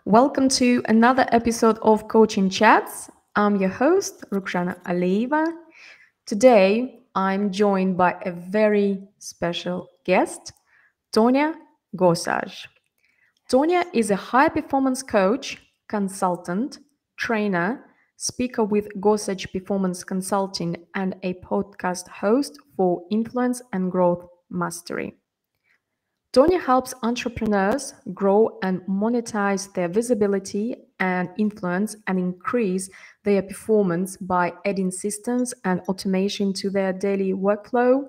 Welcome to another episode of Coaching Chats. I'm your host, Rukhsana Alieva. Today, I'm joined by a very special guest, Tonya Gosaj. Tonya is a high performance coach, consultant, trainer, speaker with Gosaj Performance Consulting, and a podcast host for Influence and Growth Mastery. Tonya helps entrepreneurs grow and monetize their visibility and influence and increase their performance by adding systems and automation to their daily workflow.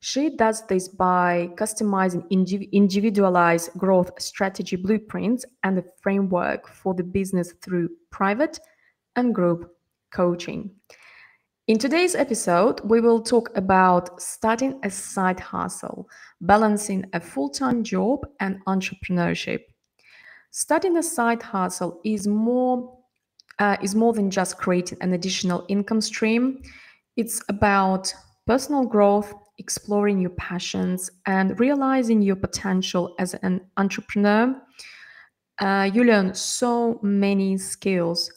She does this by customizing individualized growth strategy blueprints and a framework for the business through private and group coaching. In today's episode, we will talk about starting a side hustle, balancing a full time job and entrepreneurship. Starting a side hustle is more than just creating an additional income stream. It's about personal growth, exploring your passions, and realizing your potential as an entrepreneur. You learn so many skills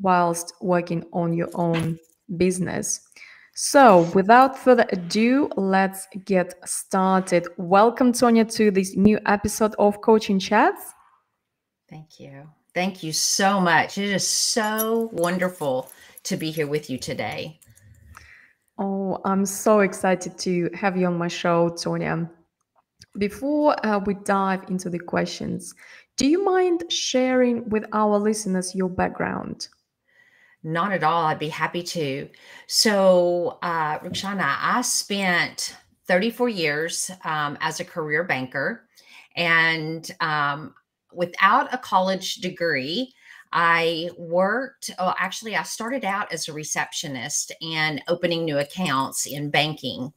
whilst working on your own business. So, without further ado, let's get started. Welcome, Tonya, to this new episode of Coaching Chats. Thank you. Thank you so much. It is so wonderful to be here with you today. Oh, I'm so excited to have you on my show, Tonya. Before we dive into the questions, do you mind sharing with our listeners your background? Not at all. I'd be happy to. So, Rukhsana, I spent 34 years as a career banker. And without a college degree, I started out as a receptionist and opening new accounts in banking.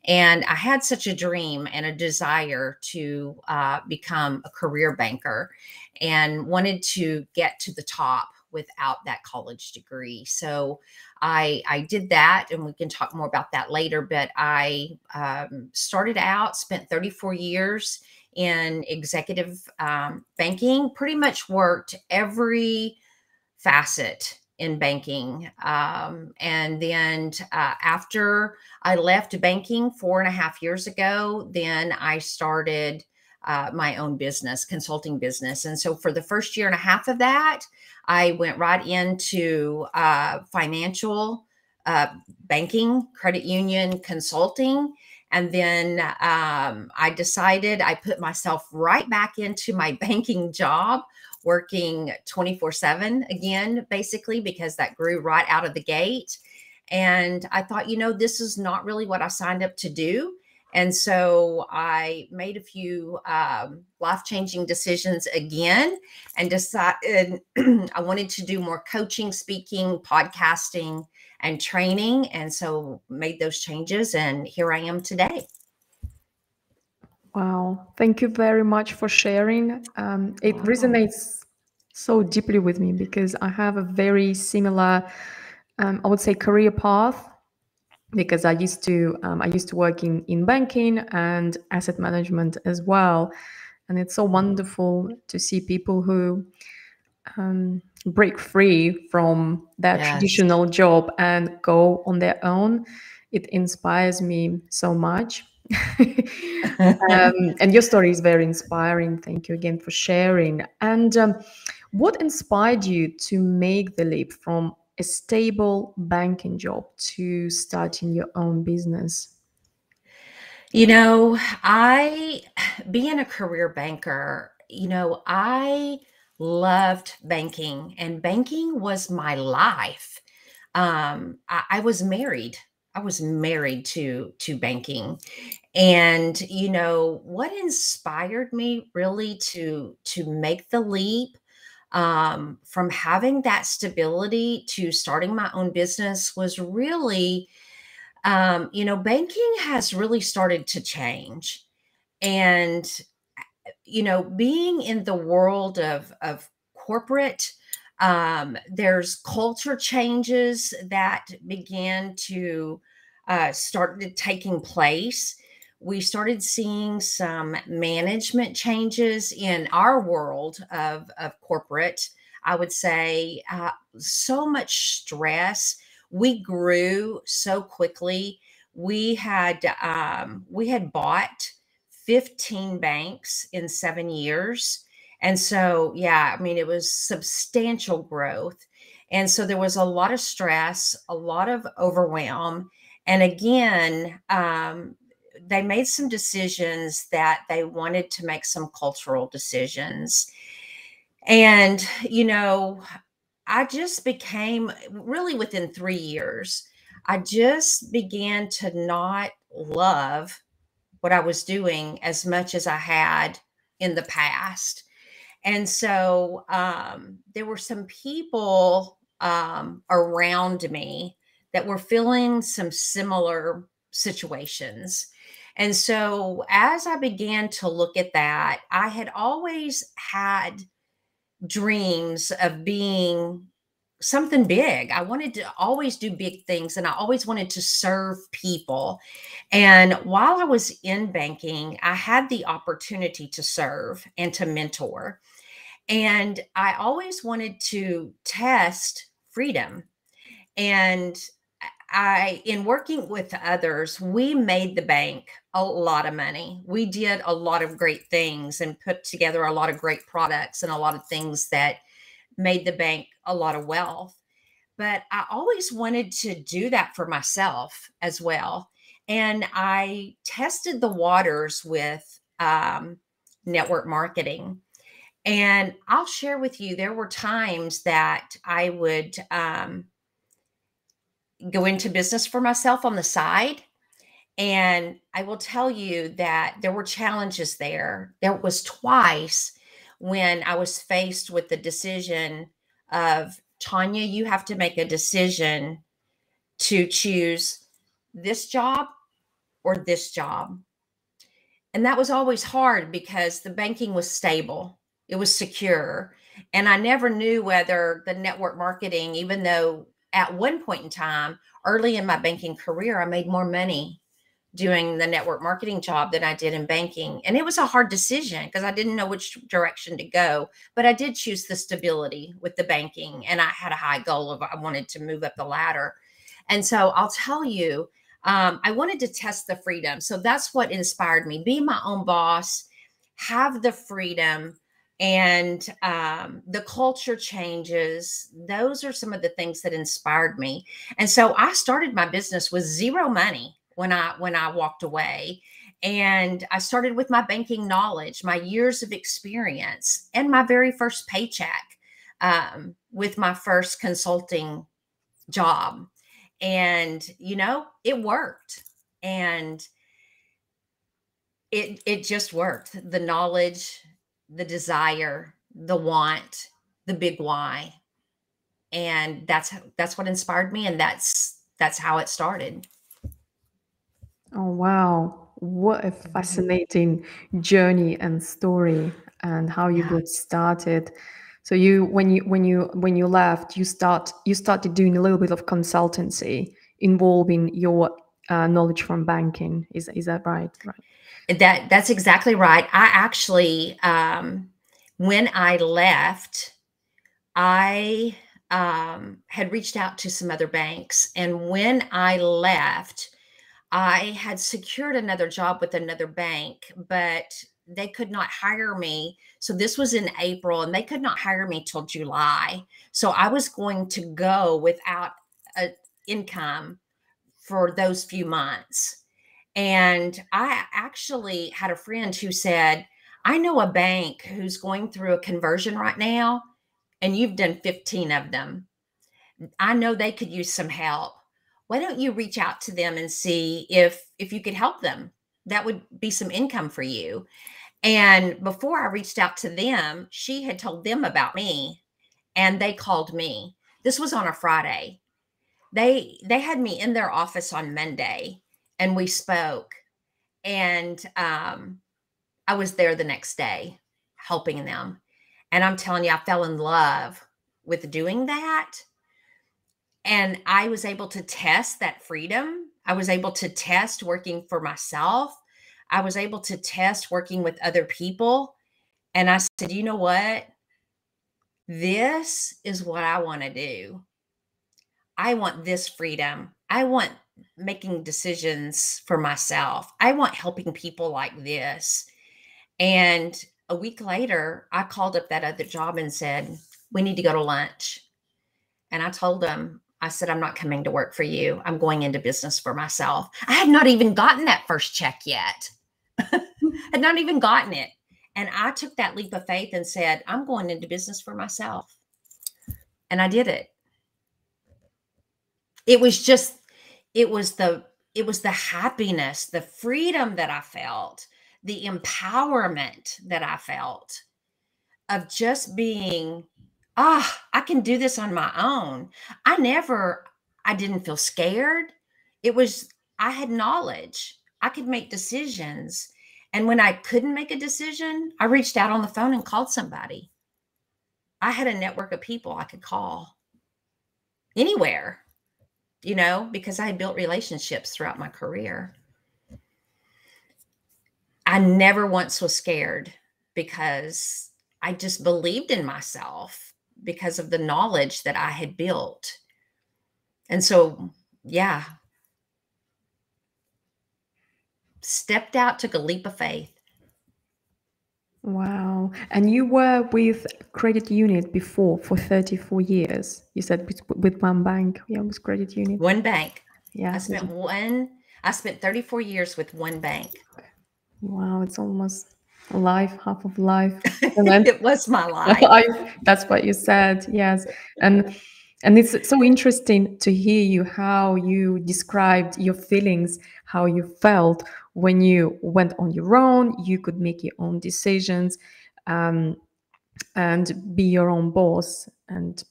And I had such a dream and a desire to become a career banker and wanted to get to the top without that college degree. So I did that, and we can talk more about that later. But I started out, spent 34 years in executive banking, pretty much worked every facet in banking. And then after I left banking 4.5 years ago, then I started my own business, consulting business. And so for the first year and a half of that, I went right into financial banking, credit union consulting. And then I decided I put myself right back into my banking job, working 24/7 again, basically, because that grew right out of the gate. And I thought, this is not really what I signed up to do. And so I made a few life-changing decisions again and decided I wanted to do more coaching, speaking, podcasting, and training. And so made those changes, and here I am today. Wow, thank you very much for sharing. It resonates so deeply with me because I have a very similar, I would say, career path. Because I used to work in banking and asset management as well, and it's so wonderful to see people who break free from that Yes. traditional job and go on their own. It inspires me so much. And your story is very inspiring. Thank you again for sharing. And what inspired you to make the leap from a stable banking job to starting your own business? I, being a career banker, I loved banking, and banking was my life. I was married. I was married to banking. And what inspired me really to make the leap from having that stability to starting my own business was really banking has really started to change. And, being in the world of corporate, there's culture changes that began to started taking place we started seeing some management changes in our world of corporate. I would say so much stress. We grew so quickly. We had bought 15 banks in 7 years. And so, yeah, I mean, it was substantial growth. And so there was a lot of stress, a lot of overwhelm. And again, they made some decisions that they wanted to make some cultural decisions. And, I just became really within 3 years, I just began to not love what I was doing as much as I had in the past. And so there were some people around me that were feeling some similar situations. And so as I began to look at that, I had always had dreams of being something big. I wanted to always do big things and I always wanted to serve people. And while I was in banking, I had the opportunity to serve and to mentor. And I always wanted to test freedom. And in working with others, we made the bank a lot of money. We did a lot of great things and put together a lot of great products and a lot of things that made the bank a lot of wealth. But I always wanted to do that for myself as well. And I tested the waters with network marketing. And I'll share with you, there were times that I would go into business for myself on the side. And I will tell you that there were challenges there. There was twice when I was faced with the decision of, Tanya, you have to make a decision to choose this job or this job. And that was always hard because the banking was stable, it was secure. And I never knew whether the network marketing, even though at one point in time, early in my banking career, I made more money doing the network marketing job than I did in banking. And it was a hard decision because I didn't know which direction to go, but I did choose the stability with the banking. And I had a high goal of I wanted to move up the ladder. And so I'll tell you, I wanted to test the freedom. So that's what inspired me. Be my own boss, have the freedom, and the culture changes. Those are some of the things that inspired me. And so I started my business with zero money when I walked away. And I started with my banking knowledge, my years of experience, and my very first paycheck with my first consulting job. And it worked. And it just worked. The knowledge, the desire, the want, the big why. And that's what inspired me, and that's how it started. Oh, wow. What a Mhm. fascinating journey and story, and how you Yeah. got started. So when you left, you started doing a little bit of consultancy involving your knowledge from banking. Is that right? Right. That's exactly right. I actually, when I left, I had reached out to some other banks, and when I left, I had secured another job with another bank, but they could not hire me. So this was in April, and they could not hire me till July. So I was going to go without a income for those few months. And I actually had a friend who said, I know a bank who's going through a conversion right now, and you've done 15 of them. I know they could use some help. Why don't you reach out to them and see if you could help them? That would be some income for you. And before I reached out to them, she had told them about me, and they called me. This was on a Friday. They had me in their office on Monday, and we spoke. And I was there the next day helping them. And I'm telling you, I fell in love with doing that. And I was able to test that freedom. I was able to test working for myself. I was able to test working with other people. And I said, you know what? This is what I want to do. I want this freedom. I want making decisions for myself. I want helping people like this. And a week later, I called up that other job and said, we need to go to lunch. And I told them, I said, I'm not coming to work for you. I'm going into business for myself. I had not even gotten that first check yet. Had not even gotten it. And I took that leap of faith and said, I'm going into business for myself. And I did it. It was the happiness, the freedom that I felt, the empowerment that I felt of just being, I can do this on my own. I didn't feel scared. I had knowledge. I could make decisions. And when I couldn't make a decision, I reached out on the phone and called somebody. I had a network of people I could call anywhere, because I had built relationships throughout my career. I never once was scared because I just believed in myself because of the knowledge that I had built. And so, yeah, stepped out, took a leap of faith. Wow. And you were with credit unit before for 34 years. You said with one bank. Yeah, with credit unit. One bank. Yeah. I spent 34 years with one bank. Wow, it's almost life, half of life. It was my life. That's what you said. Yes. And it's so interesting to hear you, how you described your feelings, how you felt when you went on your own. You could make your own decisions, and be your own boss. And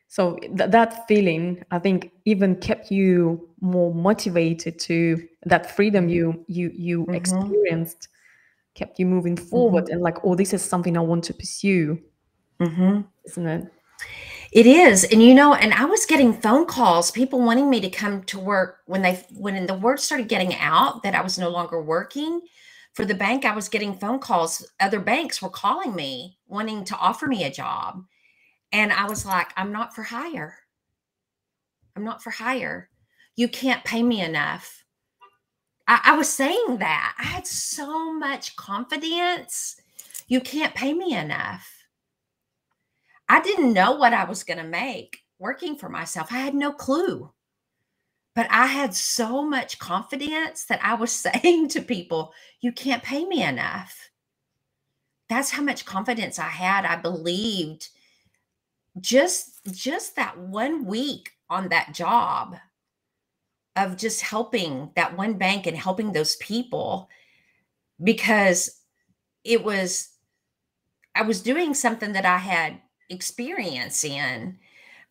so that feeling, I think, even kept you more motivated to that freedom you experienced, kept you moving forward and like, oh, this is something I want to pursue. Isn't it? It is. And I was getting phone calls, people wanting me to come to work when the word started getting out that I was no longer working for the bank. I was getting phone calls. Other banks were calling me, wanting to offer me a job. And I was like, I'm not for hire. I'm not for hire. You can't pay me enough. I was saying that. I had so much confidence. You can't pay me enough. I didn't know what I was going to make working for myself. I had no clue. But I had so much confidence that I was saying to people, you can't pay me enough. That's how much confidence I had. I believed just that 1 week on that job of just helping that one bank and helping those people, because I was doing something that I had experience in.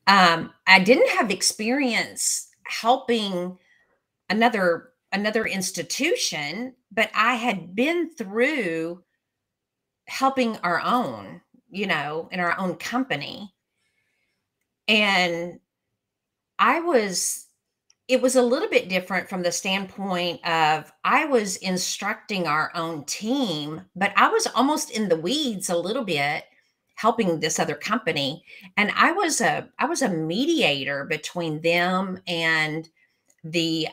I didn't have experience helping another institution, but I had been through helping our own, in our own company. And it was a little bit different from the standpoint of I was instructing our own team, but I was almost in the weeds a little bit helping this other company. And I was a mediator between them and the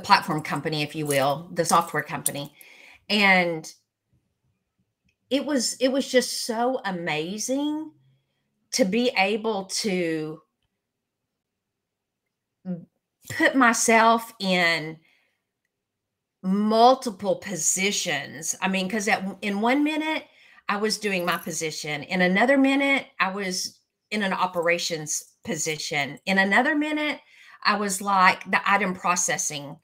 platform company, if you will, the software company. And it was just so amazing to be able to put myself in multiple positions. I mean, because in 1 minute I was doing my position, in another minute I was in an operations position, in another minute I was like the item processing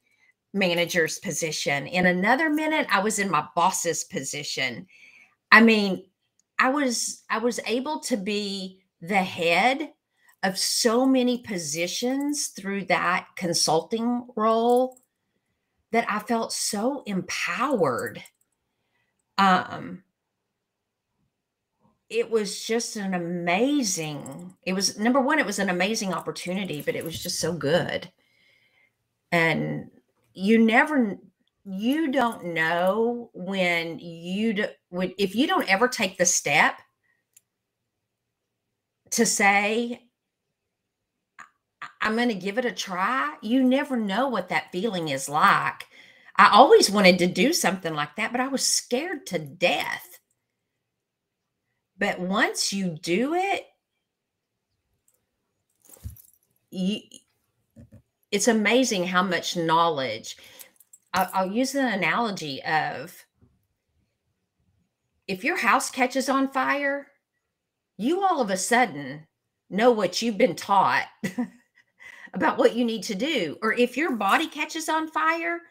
manager's position, in another minute I was in my boss's position. I mean, I was able to be the head of so many positions through that consulting role that I felt so empowered. it was just an amazing, it was number one, it was an amazing opportunity, but it was just so good. And you never, you don't know when if you don't ever take the step to say, I'm going to give it a try, you never know what that feeling is like. I always wanted to do something like that, but I was scared to death. But once you do it, it's amazing how much knowledge. I'll use an analogy of, if your house catches on fire, you all of a sudden know what you've been taught about what you need to do. Or if your body catches on fire,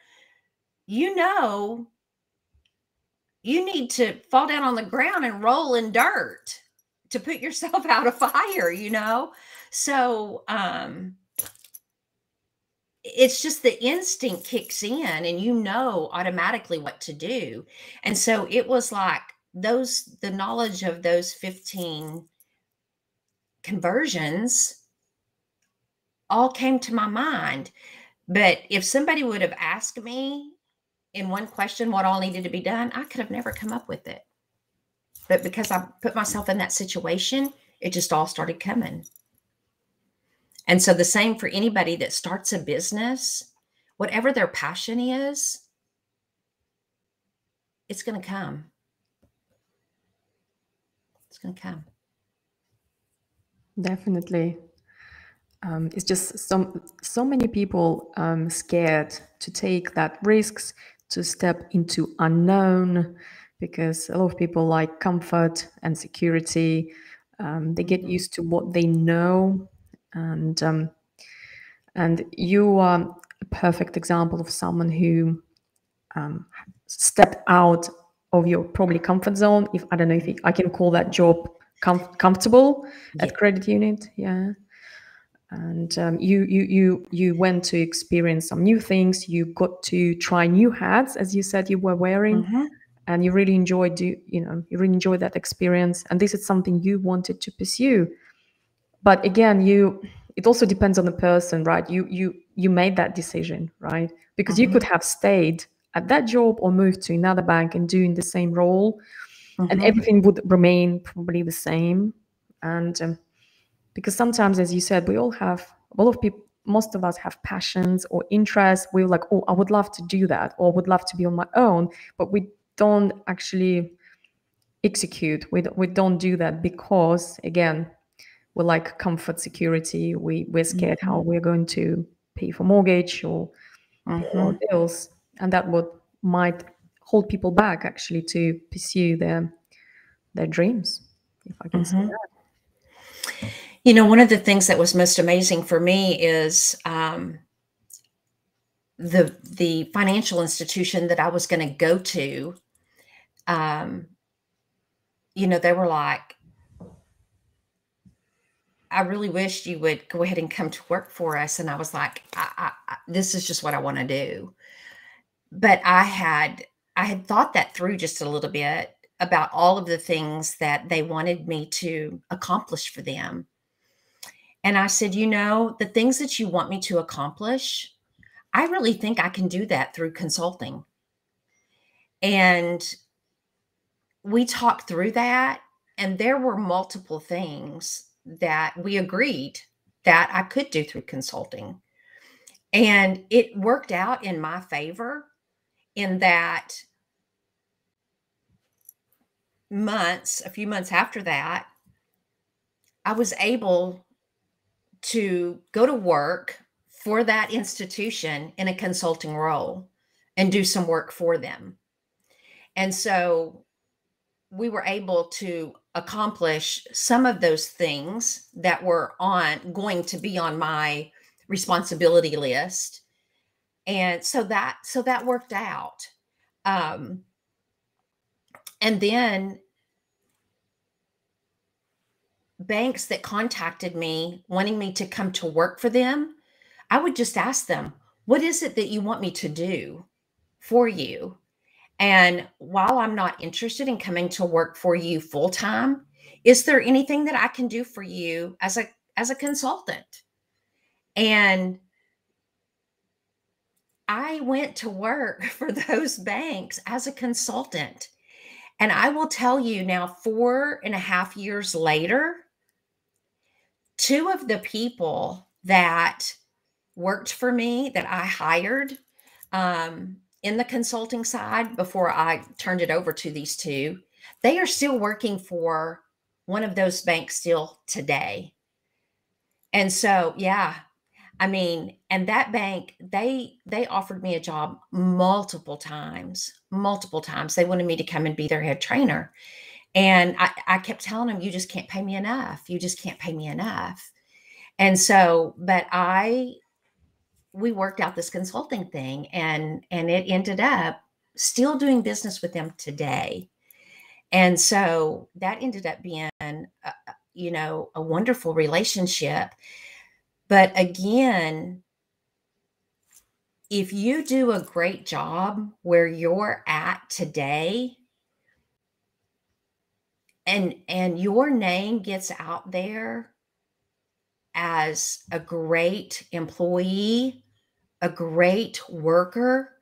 you know you need to fall down on the ground and roll in dirt to put yourself out of fire, So it's just the instinct kicks in and you know automatically what to do. And so it was like the knowledge of those 15 conversions all came to my mind. But if somebody would have asked me in one question what all needed to be done, I could have never come up with it. But because I put myself in that situation, it just all started coming. And so the same for anybody that starts a business, whatever their passion is, it's going to come. It's going to come. Definitely. It's just so many people scared to take that risks, to step into unknown, because a lot of people like comfort and security. They get used to what they know, and you are a perfect example of someone who stepped out of your probably comfort zone. If I don't know if I can call that job comfortable at credit unit, yeah. And you went to experience some new things. You got to try new hats, as you said you were wearing, and you really enjoyed that experience. And this is something you wanted to pursue. But again, it also depends on the person, right? You made that decision, right? Because you could have stayed at that job or moved to another bank and doing the same role, and everything would remain probably the same. And because sometimes, as you said, we all have, a lot of people, most of us have passions or interests. We're like, oh, I would love to do that, or would love to be on my own, but we don't actually execute. We don't do that because, again, we like comfort, security. We're scared how we're going to pay for mortgage or pay our bills, and that might hold people back actually to pursue their dreams, if I can say that. One of the things that was most amazing for me is the financial institution that I was going to go to. They were like, I really wish you would go ahead and come to work for us. And I was like, this is just what I want to do. But I had thought that through just a little bit about all of the things that they wanted me to accomplish for them. And I said, the things that you want me to accomplish, I really think I can do that through consulting. And we talked through that, and there were multiple things that we agreed that I could do through consulting. And it worked out in my favor in that a few months after that, I was able to go to work for that institution in a consulting role and do some work for them. And so we were able to accomplish some of those things that were going to be on my responsibility list. And so that worked out. And then banks that contacted me wanting me to come to work for them, I would just ask them, what is it that you want me to do for you? And while I'm not interested in coming to work for you full time, is there anything that I can do for you as a consultant? And I went to work for those banks as a consultant. And I will tell you now, 4.5 years later, two of the people that worked for me that I hired in the consulting side before I turned it over to these two, they are still working for one of those banks still today. And so, yeah, I mean, and that bank, they offered me a job multiple times. They wanted me to come and be their head trainer. And I kept telling them, you just can't pay me enough. You just can't pay me enough. And so, but we worked out this consulting thing, and it ended up still doing business with them today. And so that ended up being, a wonderful relationship. But again, if you do a great job where you're at today, and your name gets out there as a great employee, a great worker,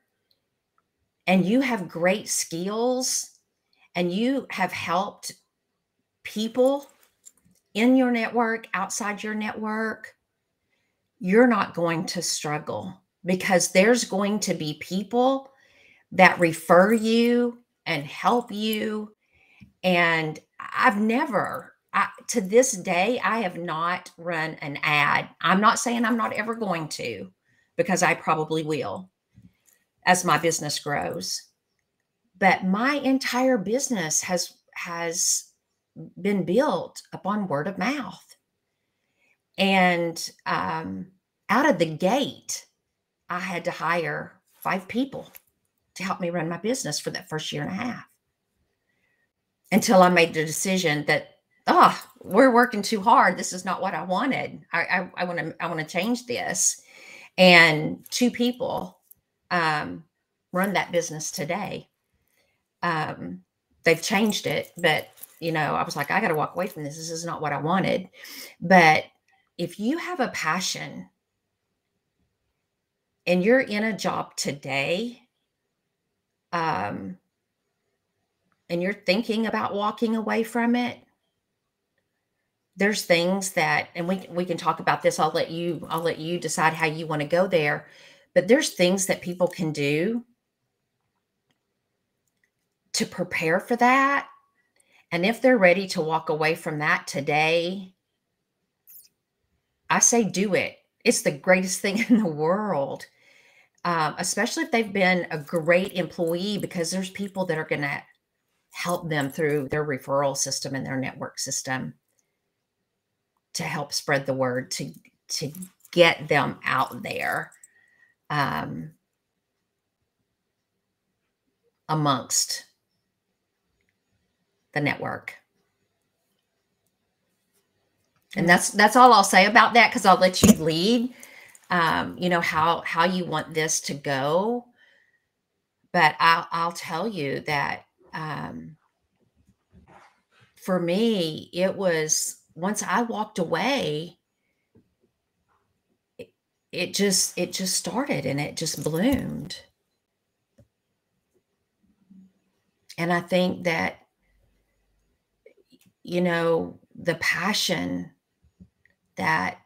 and you have great skills, and you have helped people in your network, outside your network, you're not going to struggle, because there's going to be people that refer you and help you. And to this day, I have not run an ad. I'm not saying I'm not ever going to, because I probably will as my business grows. But my entire business has been built upon word of mouth. And out of the gate, I had to hire 5 people to help me run my business for that first 1.5 years, until I made the decision that, we're working too hard. This is not what I wanted. I want to change this. And 2 people run that business today. They've changed it, but I was like, I got to walk away from this. This is not what I wanted. But if you have a passion and you're in a job today, and you're thinking about walking away from it, there's things that, and we can talk about this. I'll let you decide how you want to go there, but there's things that people can do to prepare for that. And if they're ready to walk away from that today, I say do it. It's the greatest thing in the world, especially if they've been a great employee, because there's people that are going to help them through their referral system and their network system to help spread the word, to get them out there amongst the network. And that's all I'll say about that, because I'll let you lead, how you want this to go. But I'll tell you that for me, it was, once I walked away, it just started, and it just bloomed. And I think that, the passion that,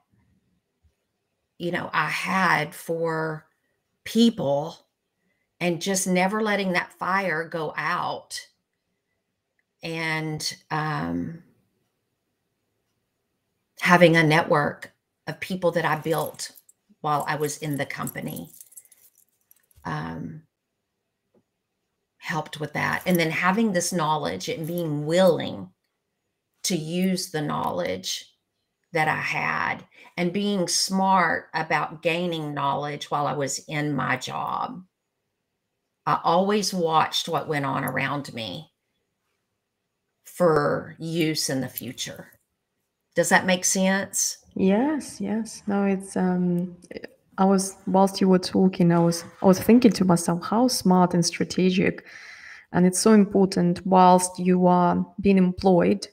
I had for people, and just never letting that fire go out, and having a network of people that I built while I was in the company helped with that. And then having this knowledge and being willing to use the knowledge that I had, and being smart about gaining knowledge while I was in my job. I always watched what went on around me for use in the future. Does that make sense? Yes. No, it's whilst you were talking, I was thinking to myself, how smart and strategic. And it's so important whilst you are being employed,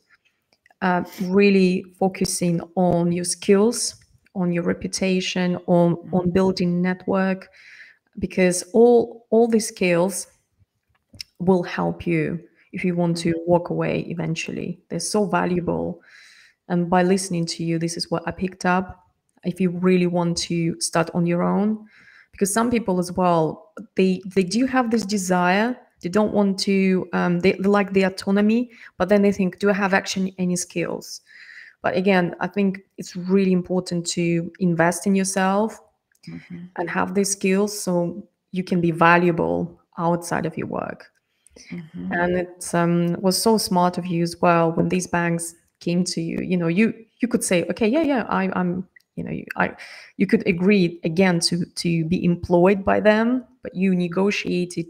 really focusing on your skills, on your reputation, on building network, because all these skills will help you if you want to walk away eventually. They're so valuable. And by listening to you, this is what I picked up. If you really want to start on your own, because some people as well, they do have this desire. They don't want to. They like the autonomy, but then they think, do I have actually any skills? But again, I think it's really important to invest in yourself Mhm. and have these skills so you can be valuable outside of your work. Mhm. And it was so smart of you as well when these banks came to you. You could say, okay, yeah, I'm, you could agree again to be employed by them, but you negotiated.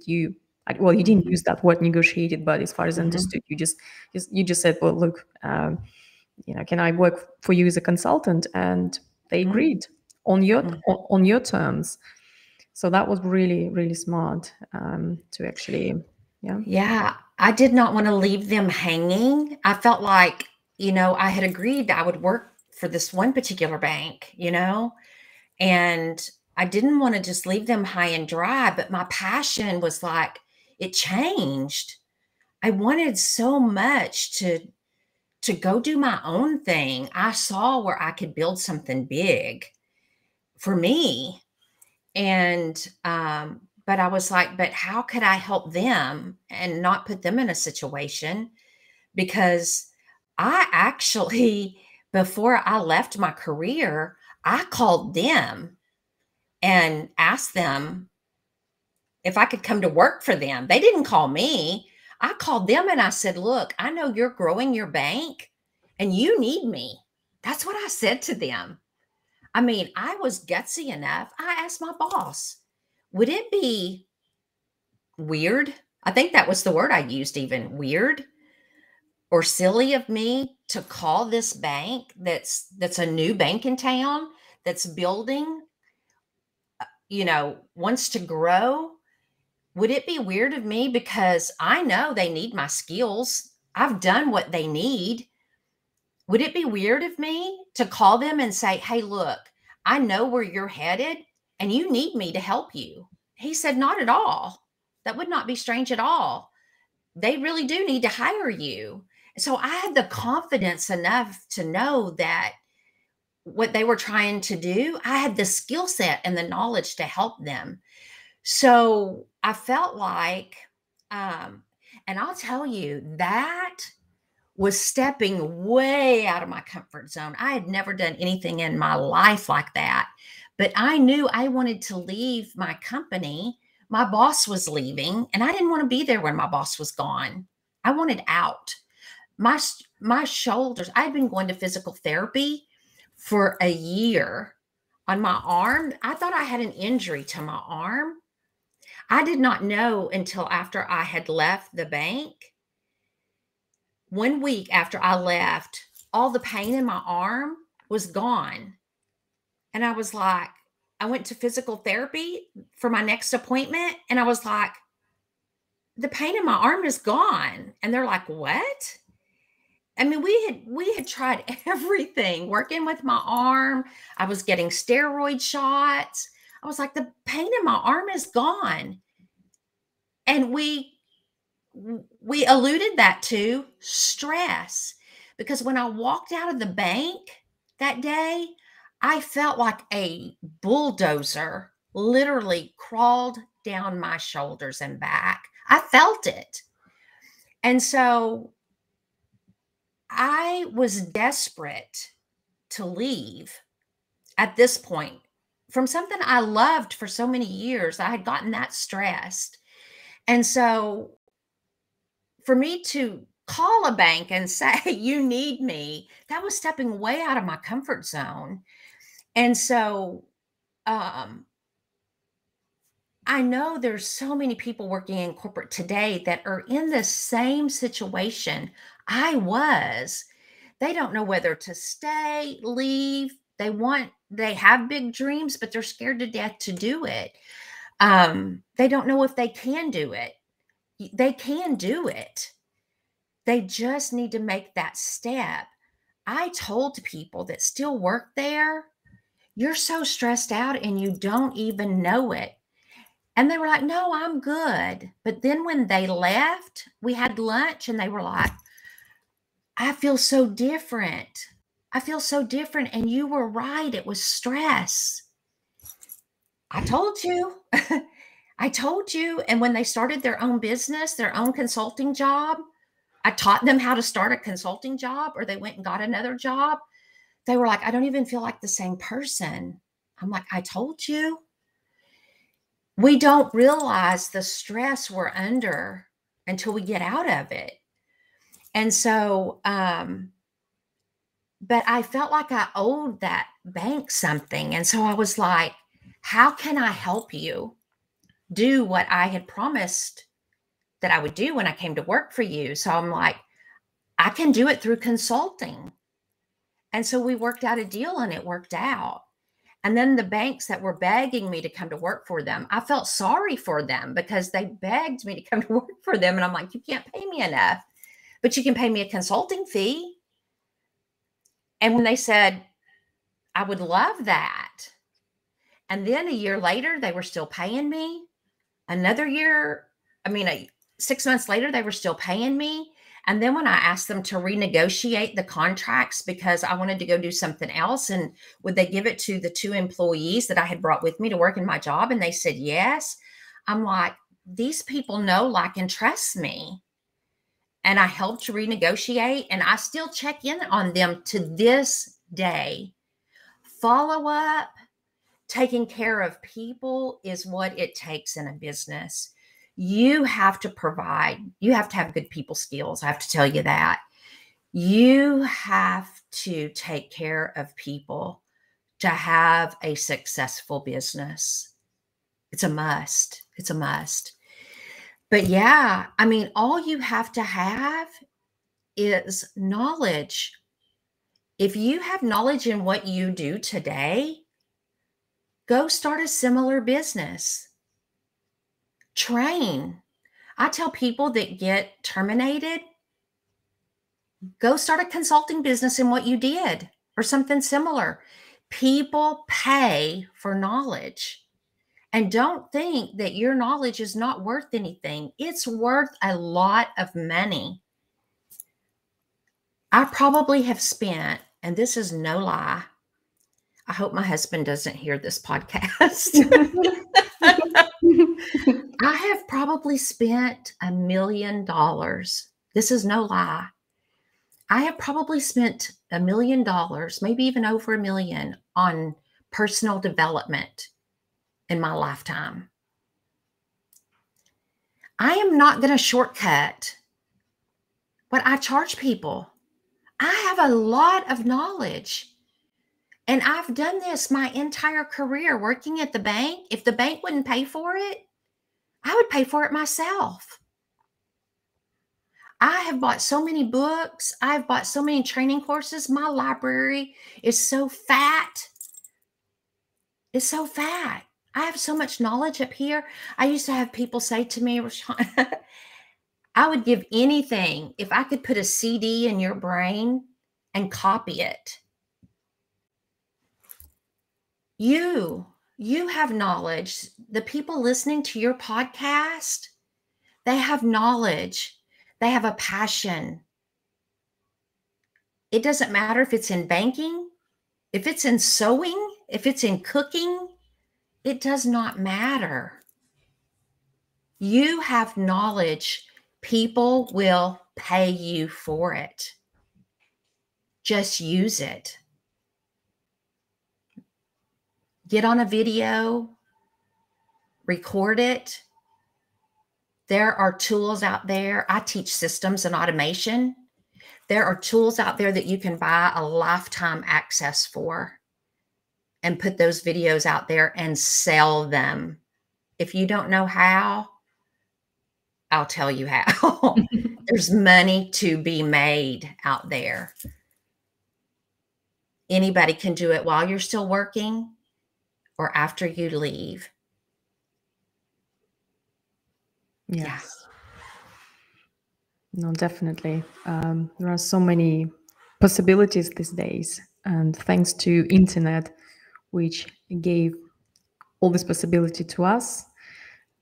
Well, you didn't Mhm. use that word negotiated, but as far as Mhm. understood, you just said, well, look, can I work for you as a consultant? And they Mhm. agreed on your Mhm. on your terms. So that was really, really smart to actually, yeah. Yeah, I did not want to leave them hanging. I felt like, I had agreed I would work for this one particular bank, and I didn't want to just leave them high and dry, but my passion was like it changed. I wanted so much to go do my own thing. I saw where I could build something big for me. And but I was like, but how could I help them and not put them in a situation? Because I actually, before I left my career, I called them and asked them if I could come to work for them. They didn't call me. I called them and I said, look, I know you're growing your bank and you need me. That's what I said to them. I mean, I was gutsy enough. I asked my boss, would it be weird? I think that was the word I used, even weird or silly of me to call this bank that's a new bank in town that's building, wants to grow. Would it be weird of me because I know they need my skills? I've done what they need. Would it be weird of me to call them and say, "Hey, look, I know where you're headed and you need me to help you?" He said, "Not at all. That would not be strange at all. They really do need to hire you." So I had the confidence enough to know that what they were trying to do, I had the skill set and the knowledge to help them. So I felt like, um, and I'll tell you, that was stepping way out of my comfort zone. I had never done anything in my life like that. But I knew I wanted to leave my company. My boss was leaving, and I didn't want to be there when my boss was gone. I wanted out. My shoulders, I'd been going to physical therapy for a year on my arm. I thought I had an injury to my arm. I did not know until after I had left the bank. 1 week after I left, all the pain in my arm was gone. And I was like, I went to physical therapy for my next appointment, and I was like, the pain in my arm is gone. And they're like, what? I mean, we had tried everything, working with my arm. I was getting steroid shots. I was like, the pain in my arm is gone. And we alluded that to stress, because when I walked out of the bank that day, I felt like a bulldozer literally crawled down my shoulders and back. I felt it. And so I was desperate to leave at this point from something I loved for so many years. I had gotten that stressed. And so for me to call a bank and say, you need me, that was stepping way out of my comfort zone. And so um, I know there's so many people working in corporate today that are in the same situation I was. They don't know whether to stay, leave. They have big dreams, but they're scared to death to do it. They don't know if they can do it. They can do it. They just need to make that step. I told people that still work there, you're so stressed out and you don't even know it. And they were like, no, I'm good. But then when they left, we had lunch and they were like, I feel so different. I feel so different. And you were right. It was stress. I told you. I told you. And when they started their own business, their own consulting job, I taught them how to start a consulting job, or they went and got another job. They were like, I don't even feel like the same person. I'm like, I told you. We don't realize the stress we're under until we get out of it. And so, but I felt like I owed that bank something. And so I was like, how can I help you do what I had promised that I would do when I came to work for you? So I'm like, I can do it through consulting. And so we worked out a deal and it worked out. And then the banks that were begging me to come to work for them, I felt sorry for them because they begged me to come to work for them. And I'm like, you can't pay me enough, but you can pay me a consulting fee. And when they said, I would love that. And then a year later, they were still paying me. Another year, 6 months later, they were still paying me. And then when I asked them to renegotiate the contracts because I wanted to go do something else, and would they give it to the 2 employees that I had brought with me to work in my job? And they said yes. I'm like, these people know, like, and trust me. And I helped to renegotiate, and I still check in on them to this day. Follow up, taking care of people is what it takes in a business. You have to provide, you have to have good people skills. I have to tell you that. You have to take care of people to have a successful business. It's a must. It's a must. But yeah, all you have to have is knowledge. If you have knowledge in what you do today, go start a similar business. Train. I tell people that get terminated, go start a consulting business in what you did or something similar. People pay for knowledge. And don't think that your knowledge is not worth anything. It's worth a lot of money. I probably have spent, and this is no lie, I hope my husband doesn't hear this podcast. I have probably spent $1 million. This is no lie. I have probably spent $1 million, maybe even over $1 million, on personal development in my lifetime. I am not going to shortcut what I charge people. I have a lot of knowledge. And I've done this my entire career working at the bank. If the bank wouldn't pay for it, I would pay for it myself. I have bought so many books. I've bought so many training courses. My library is so fat. It's so fat. I have so much knowledge up here. I used to have people say to me, Rashawn, I would give anything if I could put a CD in your brain and copy it. You have knowledge. The people listening to your podcast, they have knowledge. They have a passion. It doesn't matter if it's in banking, if it's in sewing, if it's in cooking, it does not matter. You have knowledge. People will pay you for it. Just use it. Get on a video, record it. There are tools out there. I teach systems and automation. There are tools out there that you can buy a lifetime access for and put those videos out there and sell them. If you don't know how, I'll tell you how. There's money to be made out there. Anybody can do it while you're still working or after you leave. Yes. No, definitely. There are so many possibilities these days, and thanks to internet, which gave all this possibility to us.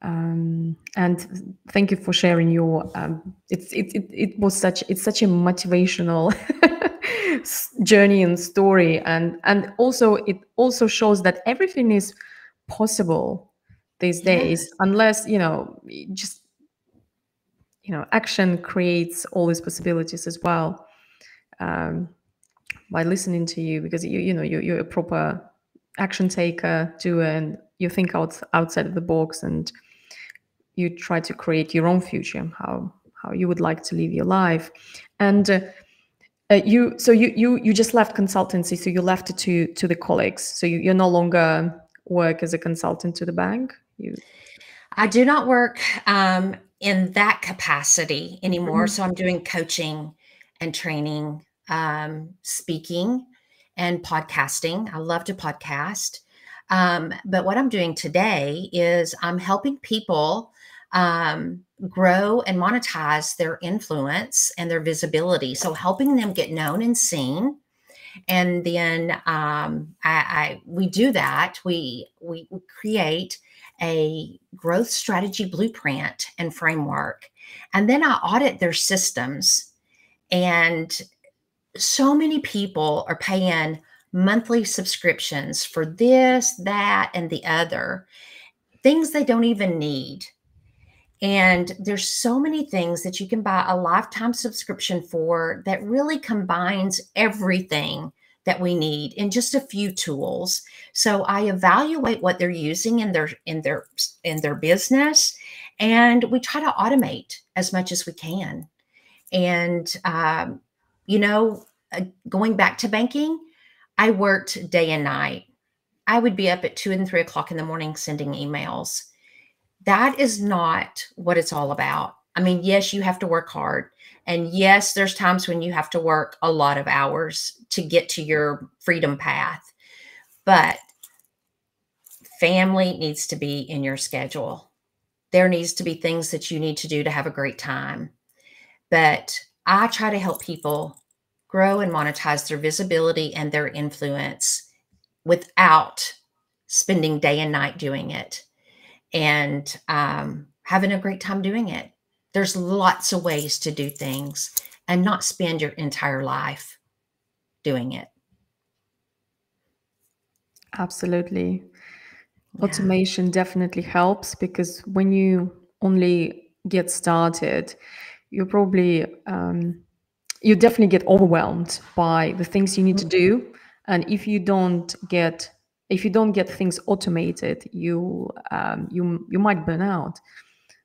And thank you for sharing your. It was such a motivational journey and story, and also it also shows that everything is possible these days, Yes. unless just action creates all these possibilities as well. Um, by listening to you, because you're a proper action taker too, and you think outside of the box, and you try to create your own future, how you would like to live your life. And you just left consultancy, so you left it to the colleagues, so you're no longer work as a consultant to the bank. You I do not work in that capacity anymore. Mhm. So I'm doing coaching and training, speaking, and podcasting. I love to podcast. But what I'm doing today is I'm helping people grow and monetize their influence and their visibility. So helping them get known and seen. And then we do that. We create a growth strategy blueprint and framework, and then I audit their systems. And so many people are paying monthly subscriptions for this, that, and the other things they don't even need. And there's so many things that you can buy a lifetime subscription for that really combines everything that we need in just a few tools. So I evaluate what they're using in their business, and we try to automate as much as we can. And you know, going back to banking, I worked day and night. I would be up at 2 and 3 o'clock in the morning sending emails. That is not what it's all about. I mean, yes, you have to work hard. And yes, there's times when you have to work a lot of hours to get to your freedom path. But family needs to be in your schedule. There needs to be things that you need to do to have a great time. But I try to help people grow and monetize their visibility and their influence without spending day and night doing it, and having a great time doing it. There's lots of ways to do things and not spend your entire life doing it. Absolutely. Yeah. Automation definitely helps, because when you only get started, you probably you definitely get overwhelmed by the things you need to do. And if you don't get things automated, you might burn out.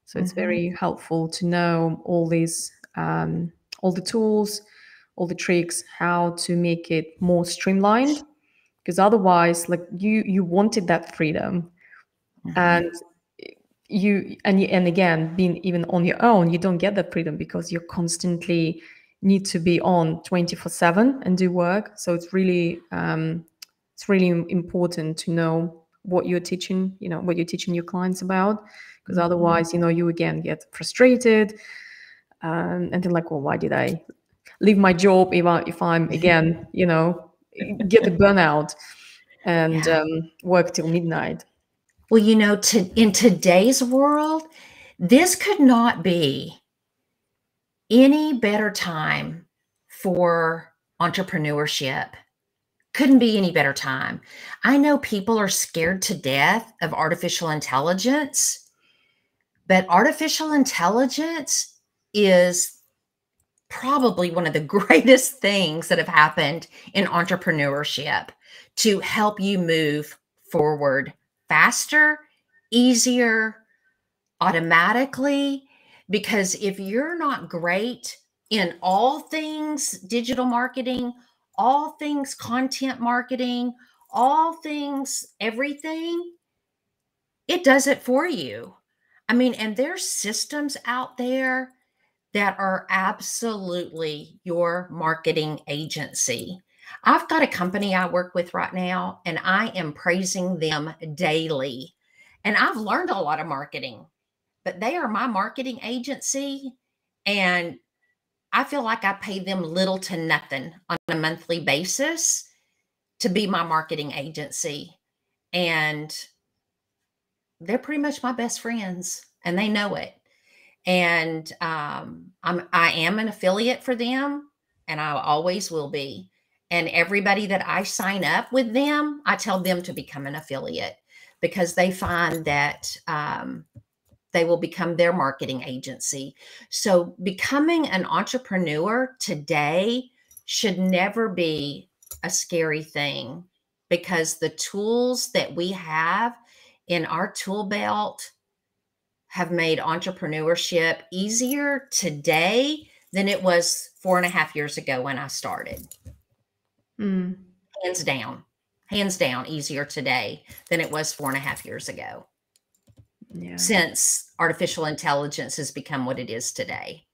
So it's Mhm. very helpful to know all the tools, all the tricks, how to make it more streamlined. Because otherwise, like, you wanted that freedom, Mhm. and and again, being even on your own, you don't get that freedom, because you constantly need to be on 24/7 and do work. So it's really important to know what you're teaching your clients about, because Mhm. otherwise, you again get frustrated, and then, like, well, why did I leave my job if I'm again, get a burnout and Yeah. work till midnight. Well, in today's world, this could not be any better time for entrepreneurship. Couldn't be any better time. I know people are scared to death of artificial intelligence, but artificial intelligence is probably one of the greatest things that have happened in entrepreneurship to help you move forward faster, easier, automatically. Because if you're not great in all things digital marketing, all things content marketing, all things everything, it does it for you. I mean, and there's systems out there that are absolutely your marketing agency. I've got a company I work with right now, and I am praising them daily. And I've learned a lot of marketing, but they are my marketing agency. And I feel like I pay them little to nothing on a monthly basis to be my marketing agency. And they're pretty much my best friends and they know it. And I am an affiliate for them and I always will be. And everybody that I sign up with them, I tell them to become an affiliate because they find that they will become their marketing agency. So becoming an entrepreneur today should never be a scary thing because the tools that we have in our tool belt have made entrepreneurship easier today than it was 4.5 years ago when I started. Mm. Hands down, easier today than it was 4.5 years ago. Yeah. Since artificial intelligence has become what it is today.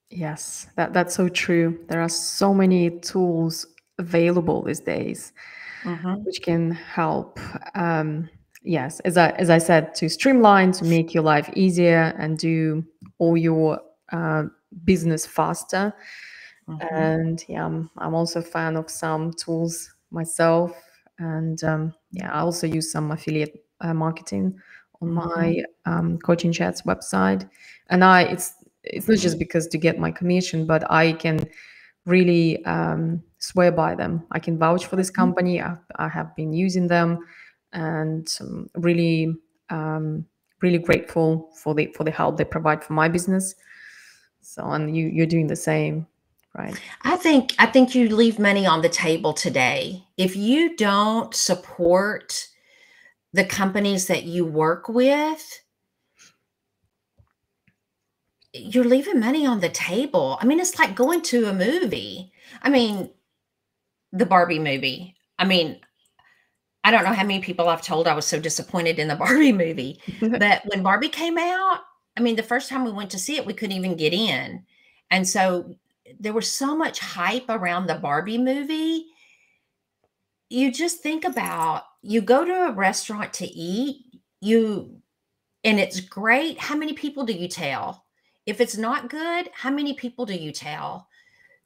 Yes, that's so true. There are so many tools available these days, which can help. Yes, as I said, to streamline, to make your life easier, and do all your business faster. And yeah, I'm also a fan of some tools myself, and yeah, I also use some affiliate marketing on my Coaching Chats website, and it's not just because to get my commission, but I can really swear by them. I can vouch for this company. I have been using them, and really really grateful for the help they provide for my business. So, and you're doing the same, right? I think you leave money on the table today. If you don't support the companies that you work with, you're leaving money on the table. I mean, it's like going to a movie. I mean, the Barbie movie. I mean, I don't know how many people I've told I was so disappointed in the Barbie movie. But when Barbie came out, I mean, the first time we went to see it, we couldn't even get in. And so there was so much hype around the Barbie movie. You just think about you go to a restaurant to eat, and it's great. How many people do you tell? If it's not good, how many people do you tell?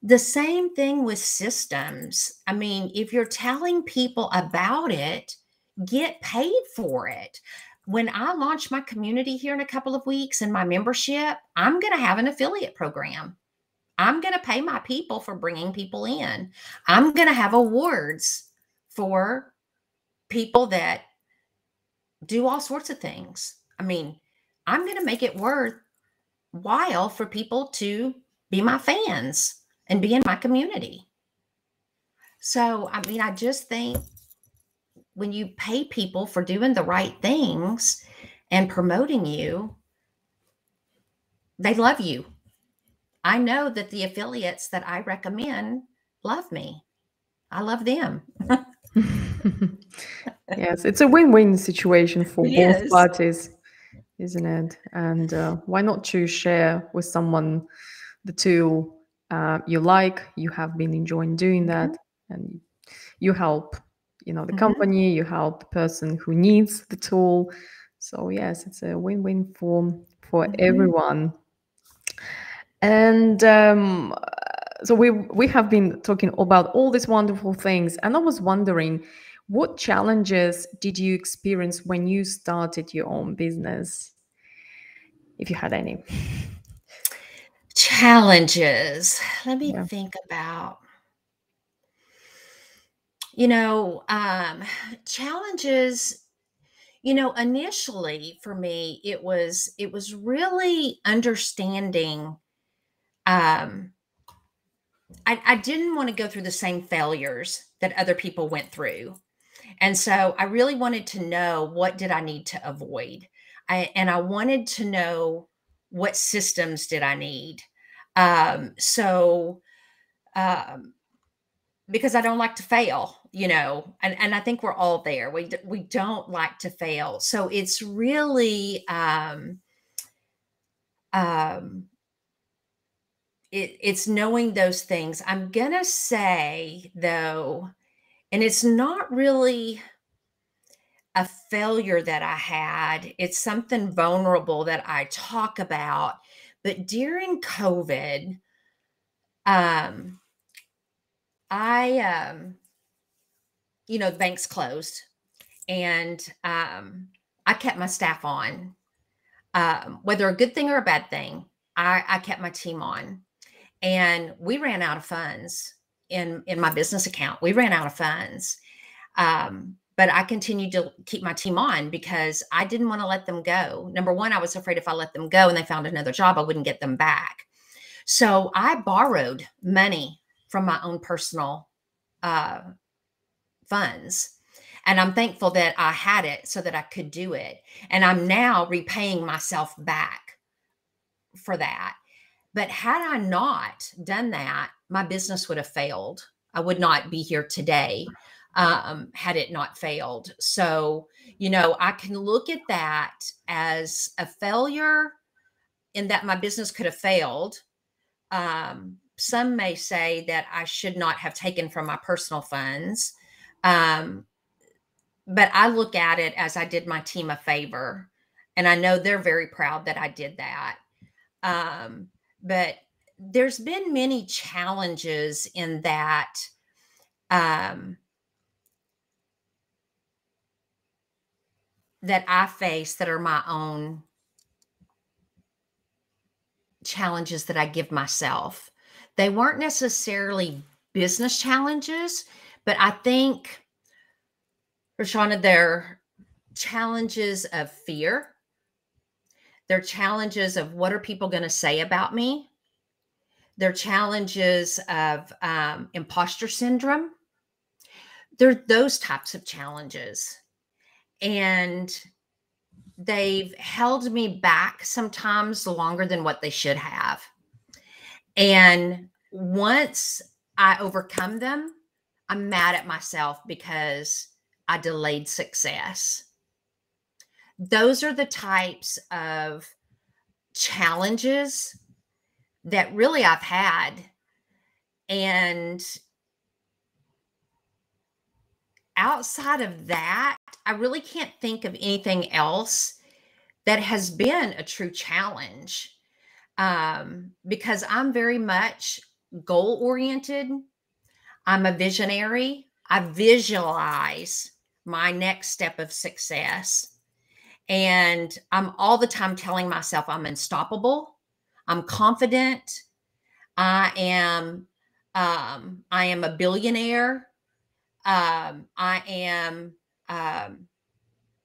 The same thing with systems. I mean, if you're telling people about it, get paid for it. When I launch my community here in a couple of weeks and my membership, I'm going to have an affiliate program. I'm going to pay my people for bringing people in. I'm going to have awards for people that do all sorts of things. I mean, I'm going to make it worthwhile for people to be my fans and be in my community. So, I mean, I just think when you pay people for doing the right things and promoting you, they love you. I know that the affiliates that I recommend love me. I love them. Yes, it's a win-win situation for It both is. parties, isn't it? And why not to share with someone the tool you like? You have been enjoying doing that, and you help, the company. You help the person who needs the tool. So yes, it's a win-win for everyone. And so we have been talking about all these wonderful things, and I was wondering, what challenges did you experience when you started your own business, if you had any? Challenges. Let me Yeah. think about. You know, challenges, initially for me, it was really understanding. I didn't want to go through the same failures that other people went through. And so I really wanted to know what did I need to avoid. And I wanted to know what systems did I need. So um, because I don't like to fail, and I think we're all there. We don't like to fail. So it's really um, it's knowing those things. I'm gonna say though, and it's not really a failure that I had. It's something vulnerable that I talk about, But during COVID, the banks closed, and I kept my staff on, whether a good thing or a bad thing. I kept my team on, and we ran out of funds in my business account. We ran out of funds, but I continued to keep my team on because I didn't want to let them go. Number one, I was afraid if I let them go and they found another job, I wouldn't get them back. So I borrowed money from my own personal funds. And I'm thankful that I had it so that I could do it. And I'm now repaying myself back for that. But had I not done that, my business would have failed. I would not be here today had it not failed. So, I can look at that as a failure in that my business could have failed. Some may say that I should not have taken from my personal funds. But I look at it as I did my team a favor. And I know they're very proud that I did that. But there's been many challenges in that. That I face that are my own challenges that I give myself. They weren't necessarily business challenges, but I think, Roshana, they're challenges of fear. They're challenges of what are people going to say about me? They're challenges of imposter syndrome. They're those types of challenges. And they've held me back sometimes longer than what they should have. And once I overcome them, I'm mad at myself because I delayed success. Those are the types of challenges that really I've had. And outside of that, I really can't think of anything else that has been a true challenge, because I'm very much goal oriented. I'm a visionary. I visualize my next step of success. And I'm all the time telling myself I'm unstoppable. I'm confident. I am a billionaire. I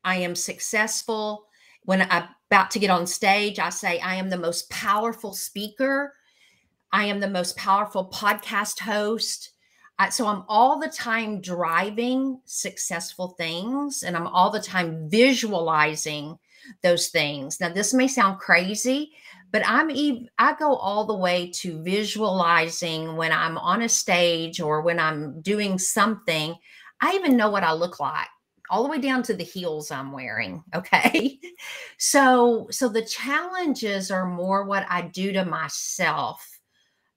am successful. When I'm about to get on stage, I say I am the most powerful speaker. I am the most powerful podcast host. So I'm all the time driving successful things, and I'm all the time visualizing those things. Now, this may sound crazy, but I go all the way to visualizing when I'm on a stage or when I'm doing something. I even know what I look like, all the way down to the heels I'm wearing. Okay. So the challenges are more what I do to myself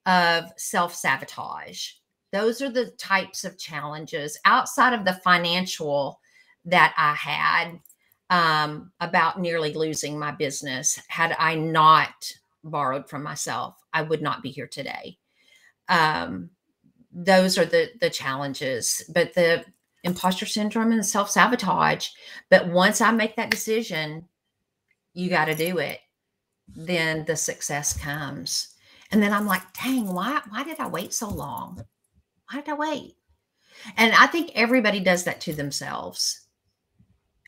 of self-sabotage. Those are the types of challenges outside of the financial that I had, about nearly losing my business. Had I not borrowed from myself, I would not be here today. Those are the challenges, but the imposter syndrome and self-sabotage. But once I make that decision, you got to do it, then the success comes. And then I'm like, dang, why did I wait so long? Why did I wait? And I think everybody does that to themselves.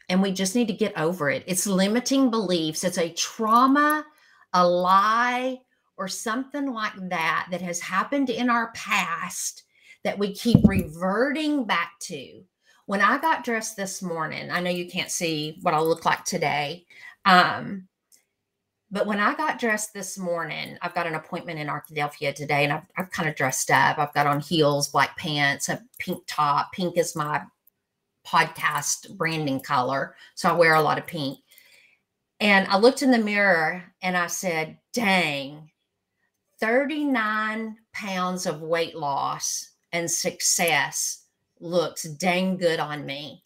And we just need to get over it. It's limiting beliefs. It's a trauma, a lie, or something like that that has happened in our past that we keep reverting back to. When I got dressed this morning, I know you can't see what I look like today. But when I got dressed this morning, I've got an appointment in Arkadelphia today, and I've kind of dressed up. I've got on heels, black pants, a pink top. Pink is my podcast branding color, so I wear a lot of pink. And I looked in the mirror and I said, dang, 39 pounds of weight loss and success looks dang good on me.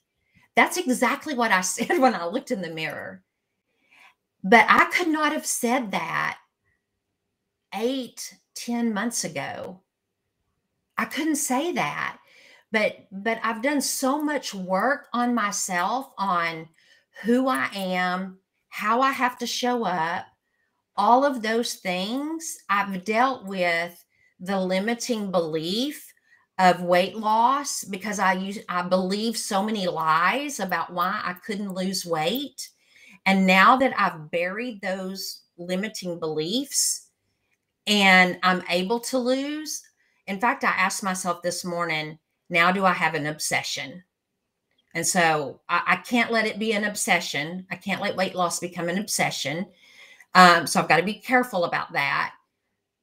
That's exactly what I said when I looked in the mirror. But I could not have said that 8-10 months ago. I couldn't say that. But I've done so much work on myself, on who I am, how I have to show up, all of those things. I've dealt with the limiting belief of weight loss because I believe so many lies about why I couldn't lose weight. And now that I've buried those limiting beliefs and I'm able to lose, in fact, I asked myself this morning, now do I have an obsession? And so I can't let it be an obsession. I can't let weight loss become an obsession. So I've got to be careful about that.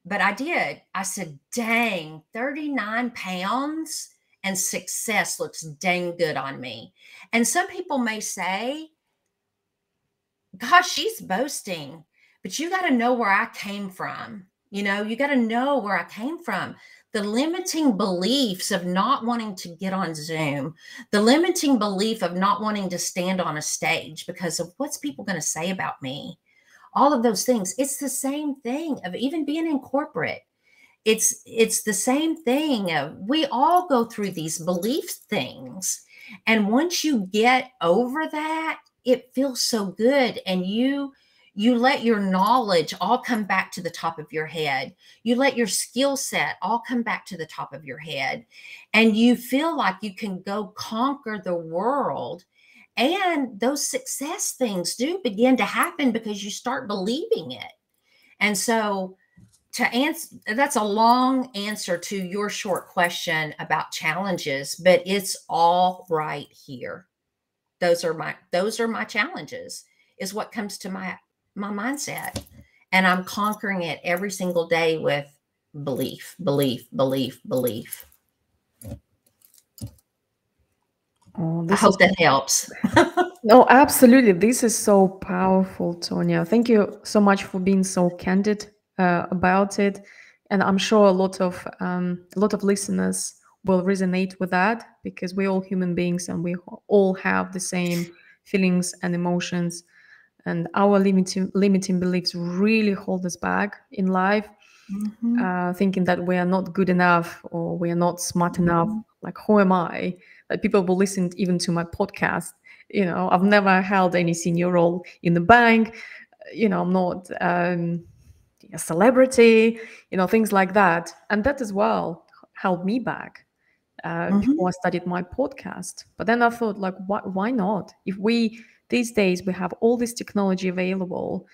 But I did. I said, dang, 39 pounds and success looks dang good on me. And some people may say, gosh, she's boasting, but you got to know where I came from. You got to know where I came from. The limiting beliefs of not wanting to get on Zoom, the limiting belief of not wanting to stand on a stage because of what's people going to say about me. All of those things. It's the same thing of even being in corporate. It's the same thing of we all go through these belief things. And once you get over that, it feels so good. And you let your knowledge all come back to the top of your head. You let your skill set all come back to the top of your head. And you feel like you can go conquer the world. And those success things do begin to happen because you start believing it. And so to answer, that's a long answer to your short question about challenges, but it's all right here. Those are my challenges, is what comes to my mindset. And I'm conquering it every single day with belief, belief, belief, belief. Oh, I hope that helps. No, absolutely. This is so powerful, Tonya. Thank you so much for being so candid about it, and I'm sure a lot of listeners will resonate with that because we're all human beings and we all have the same feelings and emotions, and our limiting beliefs really hold us back in life. Thinking that we are not good enough or we are not smart enough. Like, who am I? Like, people will listen even to my podcast. I've never held any senior role in the bank. I'm not a celebrity, things like that. And that as well held me back before I started my podcast. But then I thought, like, why not? If these days we have all this technology available,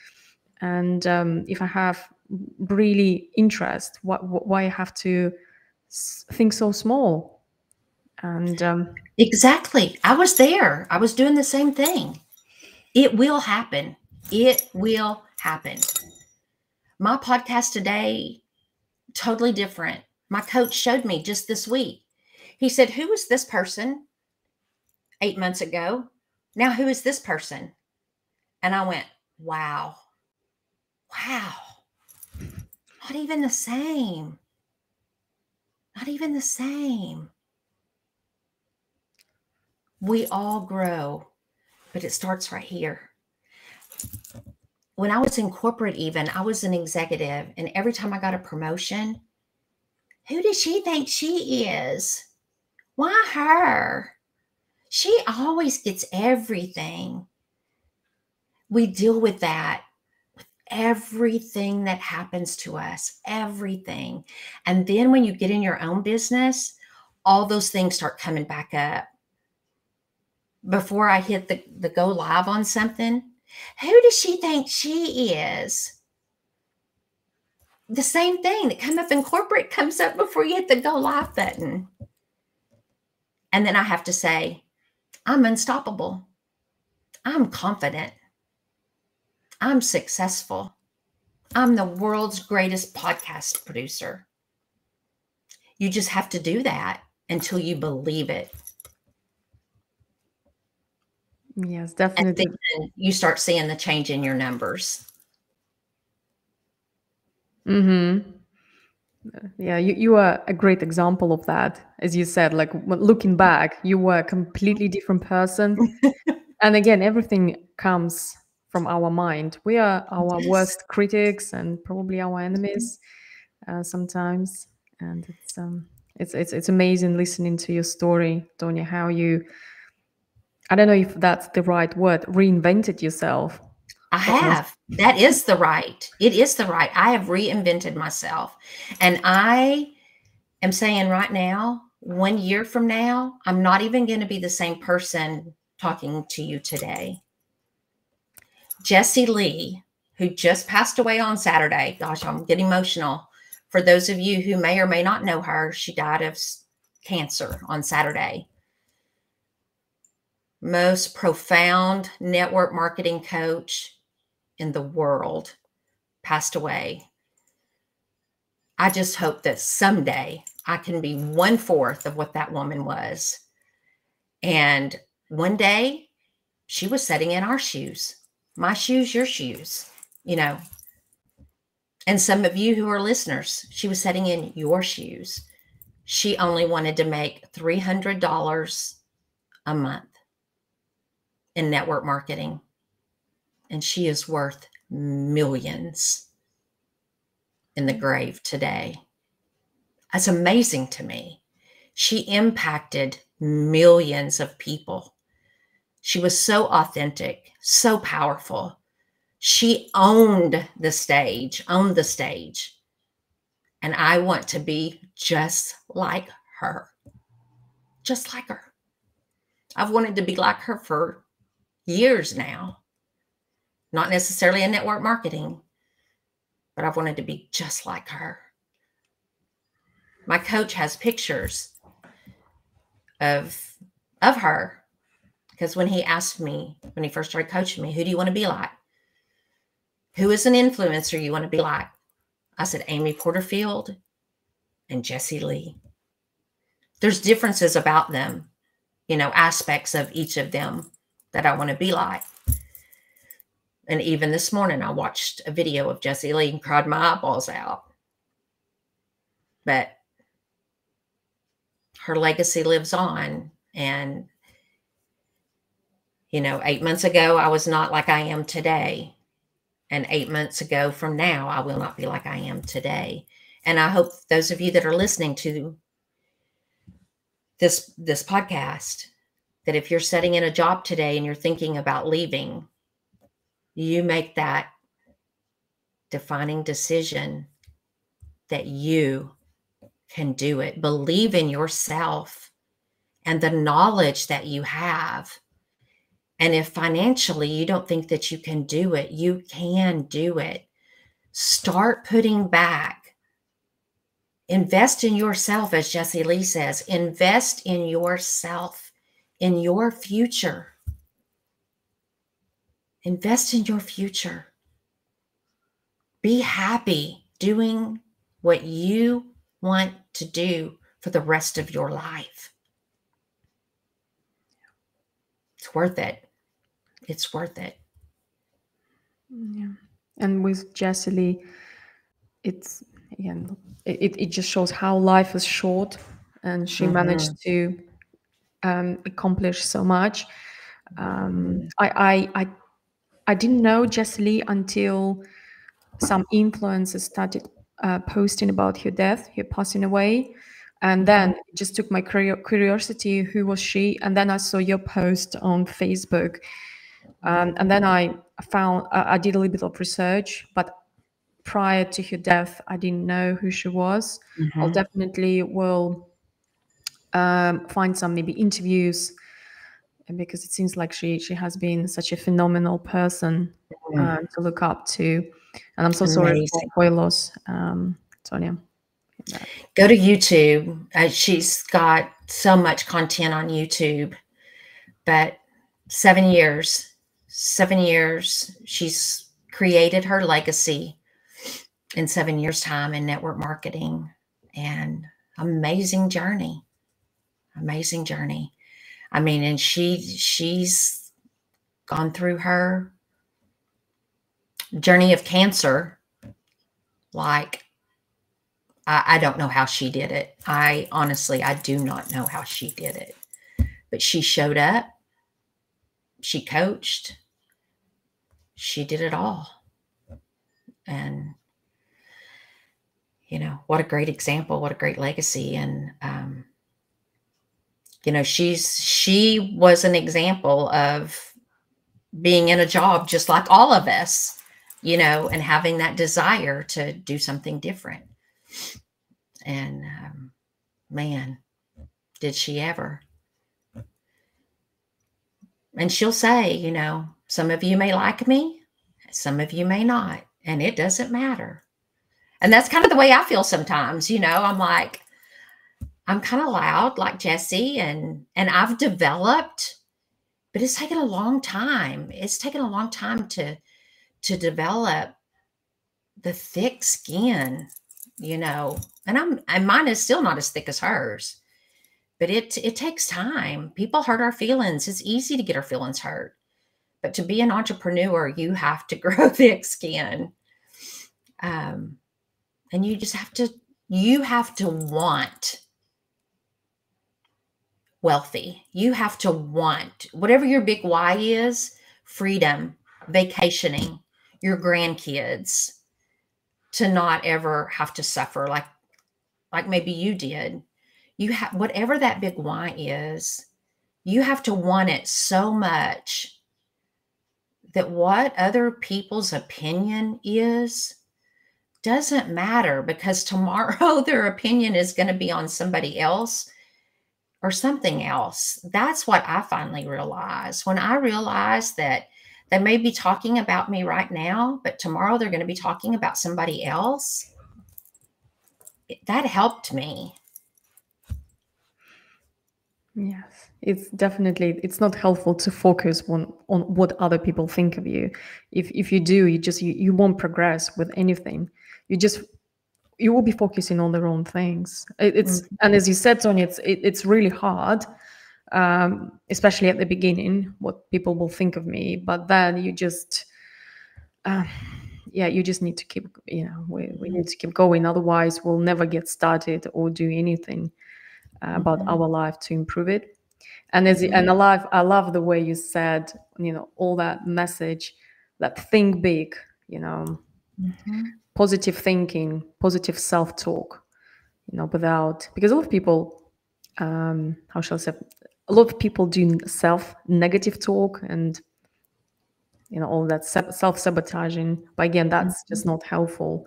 and if I have really interest, why I have to think so small? And exactly. I was there. I was doing the same thing. It will happen. It will happen. My podcast today, totally different. My coach showed me just this week. He said, who was this person 8 months ago? Now, who is this person? And I went, wow. Not even the same. Not even the same. We all grow, but it starts right here. When I was in corporate, even, I was an executive, and every time I got a promotion, who does she think she is? Why her? She always gets everything. We deal with that with everything that happens to us, everything. And then when you get in your own business, all those things start coming back up. Before I hit the go live on something, who does she think she is? The same thing that come up in corporate comes up before you hit the go live button. And then I have to say, I'm unstoppable. I'm confident. I'm successful. I'm the world's greatest podcast producer. You just have to do that until you believe it. Yes, definitely. And then you start seeing the change in your numbers. Yeah, you are a great example of that. As you said, like, looking back, you were a completely different person. And again, everything comes from our mind. We are our Yes. worst critics and probably our enemies sometimes. And it's amazing listening to your story, Tonya, how you, I don't know if that's the right word, reinvented yourself. I Almost. have. That is the right. It is the right. I have reinvented myself. And I am saying right now, 1 year from now, I'm not even going to be the same person talking to you today. Jessie Lee, who just passed away on Saturday. Gosh, I'm getting emotional. For those of you who may or may not know her, she died of cancer on Saturday. Most profound network marketing coach in the world passed away. I just hope that someday I can be 1/4 of what that woman was. And one day she was sitting in our shoes, my shoes, your shoes, you know. And some of you who are listeners, she was sitting in your shoes. She only wanted to make $300 a month in network marketing. And she is worth millions in the grave today. That's amazing to me. She impacted millions of people. She was so authentic, so powerful. She owned the stage. And I want to be just like her. Just like her. I've wanted to be like her for years now. Not necessarily in network marketing, but I've wanted to be just like her. My coach has pictures of her, because when he asked me, when he first started coaching me, who do you want to be like? Who is an influencer you want to be like? I said, Amy Porterfield and Jessie Lee. There's differences about them, aspects of each of them that I want to be like. And even this morning, I watched a video of Jessie Lee and cried my eyeballs out. But her legacy lives on. And, 8 months ago, I was not like I am today. And 8 months ago from now, I will not be like I am today. And I hope those of you that are listening to this podcast, that if you're sitting in a job today and you're thinking about leaving, you make that defining decision that you can do it. Believe in yourself and the knowledge that you have. And if financially you don't think that you can do it, you can do it. Start putting back. Invest in yourself, as Jessie Lee says. Invest in yourself, in your future. Invest in your future. Be happy doing what you want to do for the rest of your life. It's worth it. It's worth it. Yeah. And with Jessie Lee, it just shows how life is short, and she managed to accomplish so much. I didn't know Jessie Lee until some influencers started posting about her death, her passing away. And then it just took my curiosity, who was she? And then I saw your post on Facebook. And then I did a little bit of research, but prior to her death, I didn't know who she was. I'll definitely will find some maybe interviews, because it seems like she has been such a phenomenal person to look up to. And I'm so sorry for your loss, Tonya. Go to YouTube. She's got so much content on YouTube. But 7 years, she's created her legacy in 7 years' time in network marketing. And amazing journey. I mean, and she's gone through her journey of cancer. Like, I don't know how she did it. I do not know how she did it. But she showed up. She coached. she did it all. And, what a great example, what a great legacy. And, she was an example of being in a job just like all of us, and having that desire to do something different. And man, did she ever. And she'll say, some of you may like me, some of you may not, and it doesn't matter. And that's kind of the way I feel sometimes. I'm like, I'm kind of loud like Jesse, and I've developed, but it's taken a long time. It's taken a long time to develop the thick skin, and mine is still not as thick as hers, but it takes time. People hurt our feelings. It's easy to get our feelings hurt, but to be an entrepreneur, you have to grow thick skin. And you just have to want wealthy. You have to want whatever your big why is: freedom, vacationing, your grandkids, to not ever have to suffer like maybe you did. You have whatever that big why is, you have to want it so much that what other people's opinion is doesn't matter, because tomorrow their opinion is going to be on somebody else or something else. That's what I finally realized. When I realized that they may be talking about me right now, but tomorrow they're going to be talking about somebody else, that helped me. Yes, it's not helpful to focus on what other people think of you. If you do, you won't progress with anything. You will be focusing on the wrong things. And as you said, Sonia, it's really hard, especially at the beginning, what people will think of me. But then you just need to keep, we need to keep going. Otherwise, we'll never get started or do anything about our life to improve it. And I love the way you said, all that message, that think big, positive thinking, positive self-talk, because a lot of people, how shall I say, a lot of people do negative talk and, all that self-sabotaging. But again, that's just not helpful.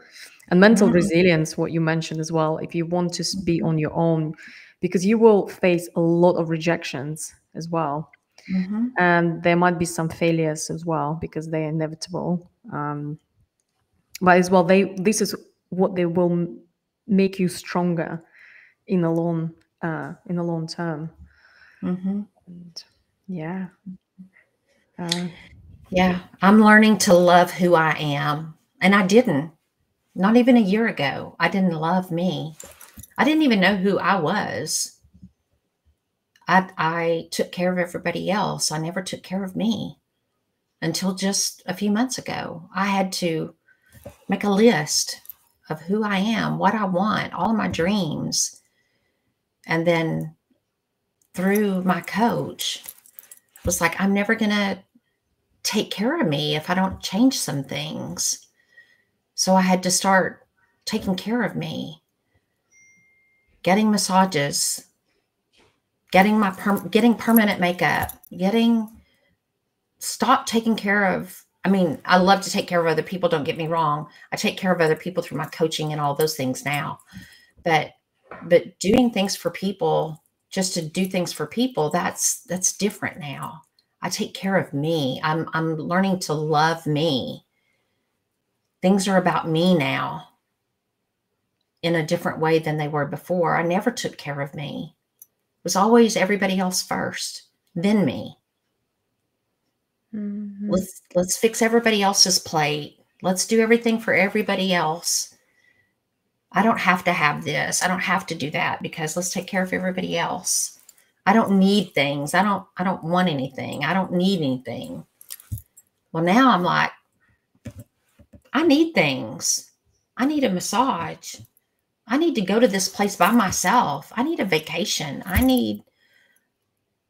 And mental resilience, what you mentioned as well, if you want to be on your own, because you will face a lot of rejections as well. And there might be some failures as well, because they're inevitable. But as well, this is what they will make you stronger in the long term. And yeah. I'm learning to love who I am. And I didn't. Not even a year ago. I didn't love me. I didn't even know who I was. I took care of everybody else. I never took care of me until just a few months ago. I had to make a list of who I am, what I want, all of my dreams. And then through my coach, it was like, I'm never going to take care of me if I don't change some things. So I had to start taking care of me, getting massages, getting permanent makeup, stop taking care of, I love to take care of other people. Don't get me wrong. I take care of other people through my coaching and all those things now, but doing things for people, just to do things for people, that's different now. I take care of me. I'm learning to love me. Things are about me now in a different way than they were before. I never took care of me. It was always everybody else first, then me. Let's fix everybody else's plate. Let's do everything for everybody else. I don't have to have this. I don't have to do that, because let's take care of everybody else. I don't need things. I don't want anything. I don't need anything. Well, now I'm like, I need things. I need a massage. I need to go to this place by myself. I need a vacation. I need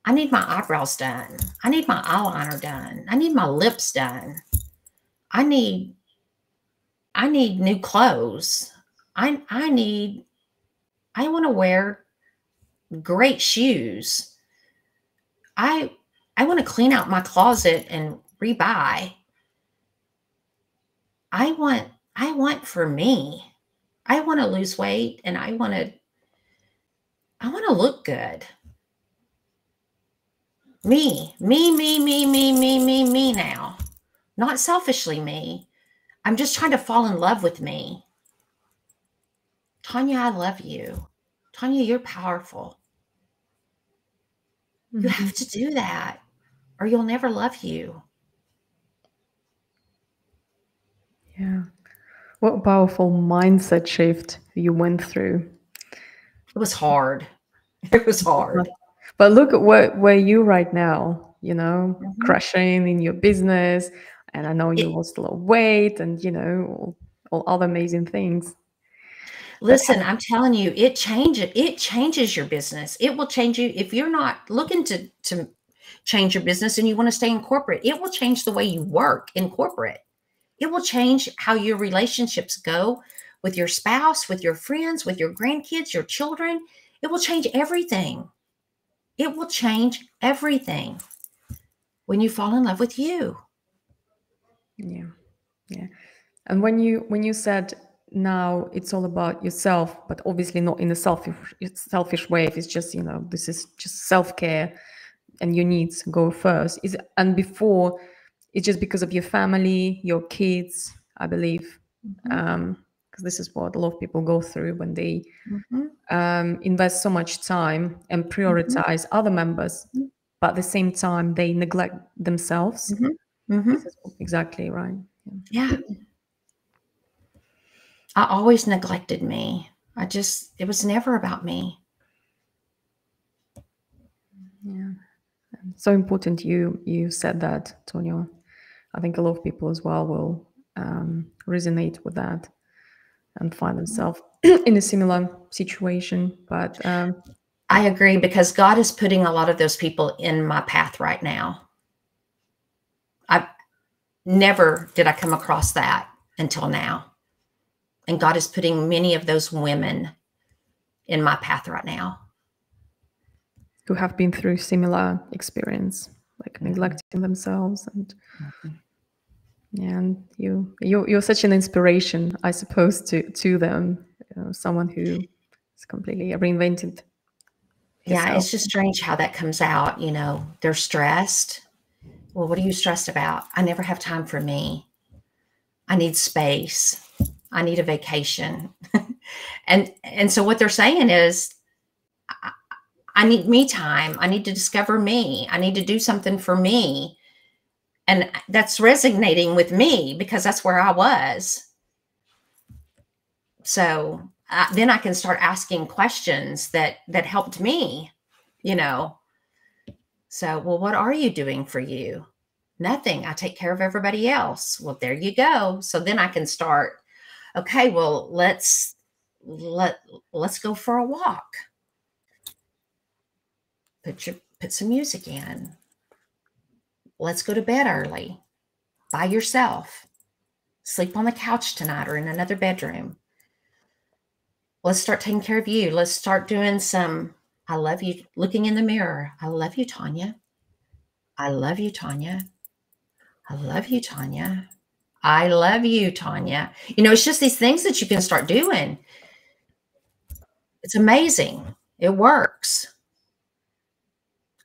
my eyebrows done. I need my eyeliner done. I need my lips done. I need new clothes. I want to wear great shoes. I I want to clean out my closet and rebuy. I want for me. I want to lose weight and I want to look good. Me now. Not selfishly me. I'm just trying to fall in love with me. Tanya, I love you. Tanya, you're powerful. You Mhm. have to do that or you'll never love you. Yeah. What a powerful mindset shift you went through. It was hard. It was hard. But look at where you right now, Mhm. crushing in your business. And I know you It, lost a lot of weight and, all other amazing things that listen, I'm telling you, it changes your business. It will change you if you're not looking to change your business and you want to stay in corporate. It will change the way you work in corporate. It will change how your relationships go with your spouse, with your friends, with your grandkids, your children. It will change everything. It will change everything when you fall in love with you. yeah, yeah. And when you said now it's all about yourself, but obviously not in a selfish way. If it's just this is just self care, and your needs go first. Is and before it's just because of your family, your kids, I believe, Mhm, because this is what a lot of people go through when they mhm, invest so much time and mhm, prioritize other members, mhm, but at the same time they neglect themselves. mhm, This mhm. is exactly right. Yeah, I always neglected me. It was never about me. Yeah. So important you said that, Tonio. I think a lot of people as well will resonate with that and find Mhm. themselves in a similar situation. But I agree because God is putting a lot of those people in my path right now. I never did I come across that until now. And God is putting many of those women in my path right now. who have been through similar experience, like Mhm, neglecting themselves, and mhm. yeah, and you're such an inspiration, I suppose, to them. Someone who is completely reinvented Yeah, herself. it's just strange how that comes out. They're stressed. Well, what are you stressed about? I never have time for me. I need space. I need a vacation. And so what they're saying is I need me time. I need to discover me. I need to do something for me. And that's resonating with me because that's where I was. So then I can start asking questions that helped me, you know. So, well, what are you doing for you? Nothing. I take care of everybody else. Well, there you go. So then I can start. Okay, well, let's go for a walk. Put some music in. Let's go to bed early by yourself. Sleep on the couch tonight or in another bedroom. Let's start taking care of you. Let's start doing some I love you looking in the mirror. I love you, Tanya. I love you, Tanya. I love you, Tanya. I love you, Tanya. It's just these things that you can start doing. It's amazing. It works.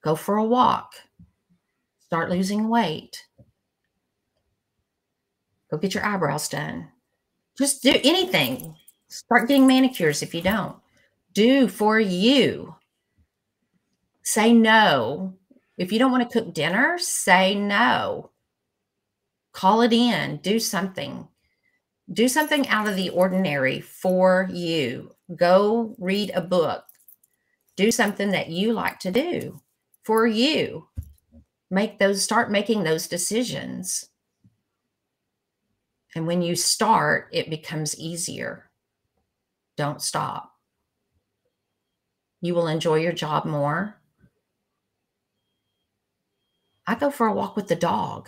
Go for a walk. Start losing weight. Go get your eyebrows done. Just do anything. Start getting manicures if you don't. Do for you. Say no. If you don't want to cook dinner, say no. Call it in. Do something. Do something out of the ordinary for you. Go read a book. Do something that you like to do for you. Start making those decisions. And when you start, it becomes easier. Don't stop. You will enjoy your job more. I go for a walk with the dog.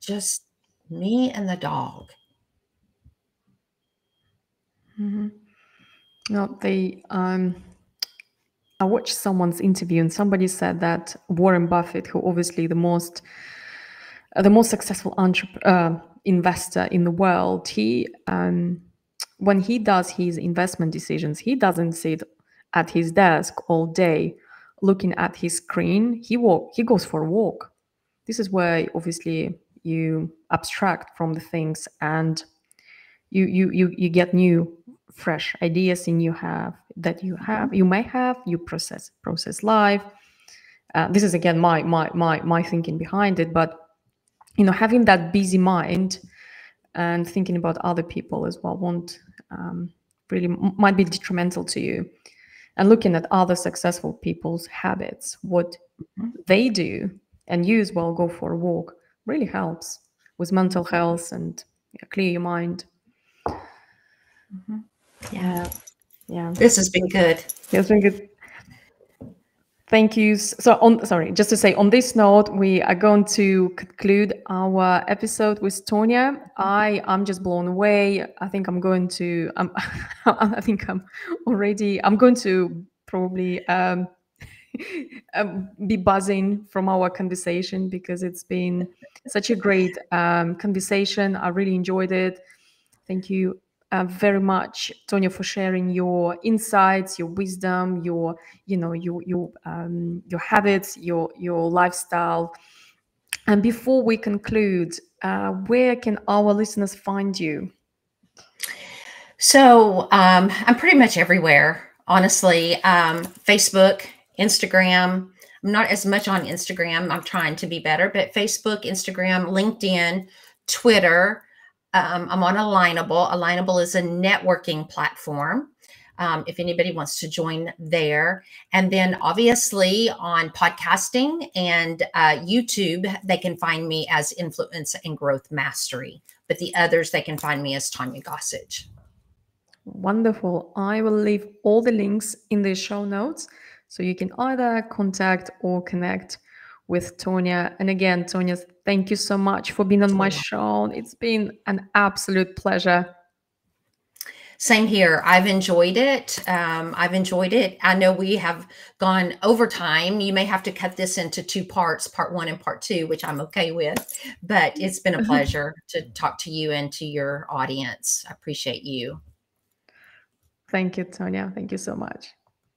Just Me and the dog. Mm-hmm. No, I watched someone's interview and somebody said that Warren Buffett, who obviously the most successful investor in the world, he when he does his investment decisions, he doesn't sit at his desk all day looking at his screen. He goes for a walk. This is where obviously you abstract from the things and you get new fresh ideas in you may have you process life. This is again my thinking behind it, but having that busy mind and thinking about other people as well won't really might be detrimental to you. And looking at other successful people's habits, what they do, and you as well go for a walk, really helps with mental health and clear your mind. Yeah. This has been good. It's been good. Thank you. Just to say, on this note, we are going to conclude our episode with Tonya. I'm just blown away. I think I'm going to, I think I'm going to probably be buzzing from our conversation because it's been such a great conversation. I really enjoyed it. Thank you very much, Tonya, for sharing your insights, your wisdom, your habits, your lifestyle. And before we conclude, where can our listeners find you? So I'm pretty much everywhere, honestly. Facebook, Instagram. I'm not as much on Instagram. I'm trying to be better, but Facebook, Instagram, LinkedIn, Twitter. I'm on Alignable. Alignable is a networking platform. If anybody wants to join there. And then obviously on podcasting and YouTube, they can find me as Influence and Growth Mastery. But the others, they can find me as Tonya Gossage. Wonderful. I will leave all the links in the show notes so you can either contact or connect with Tonya. And again, Tonya, thank you so much for being on my show. It's been an absolute pleasure. Same here. I've enjoyed it. I know we have gone over time. You may have to cut this into 2 parts, part 1 and part 2, which I'm okay with. But it's been a pleasure to talk to you and to your audience. I appreciate you. Thank you, Tonya. Thank you so much.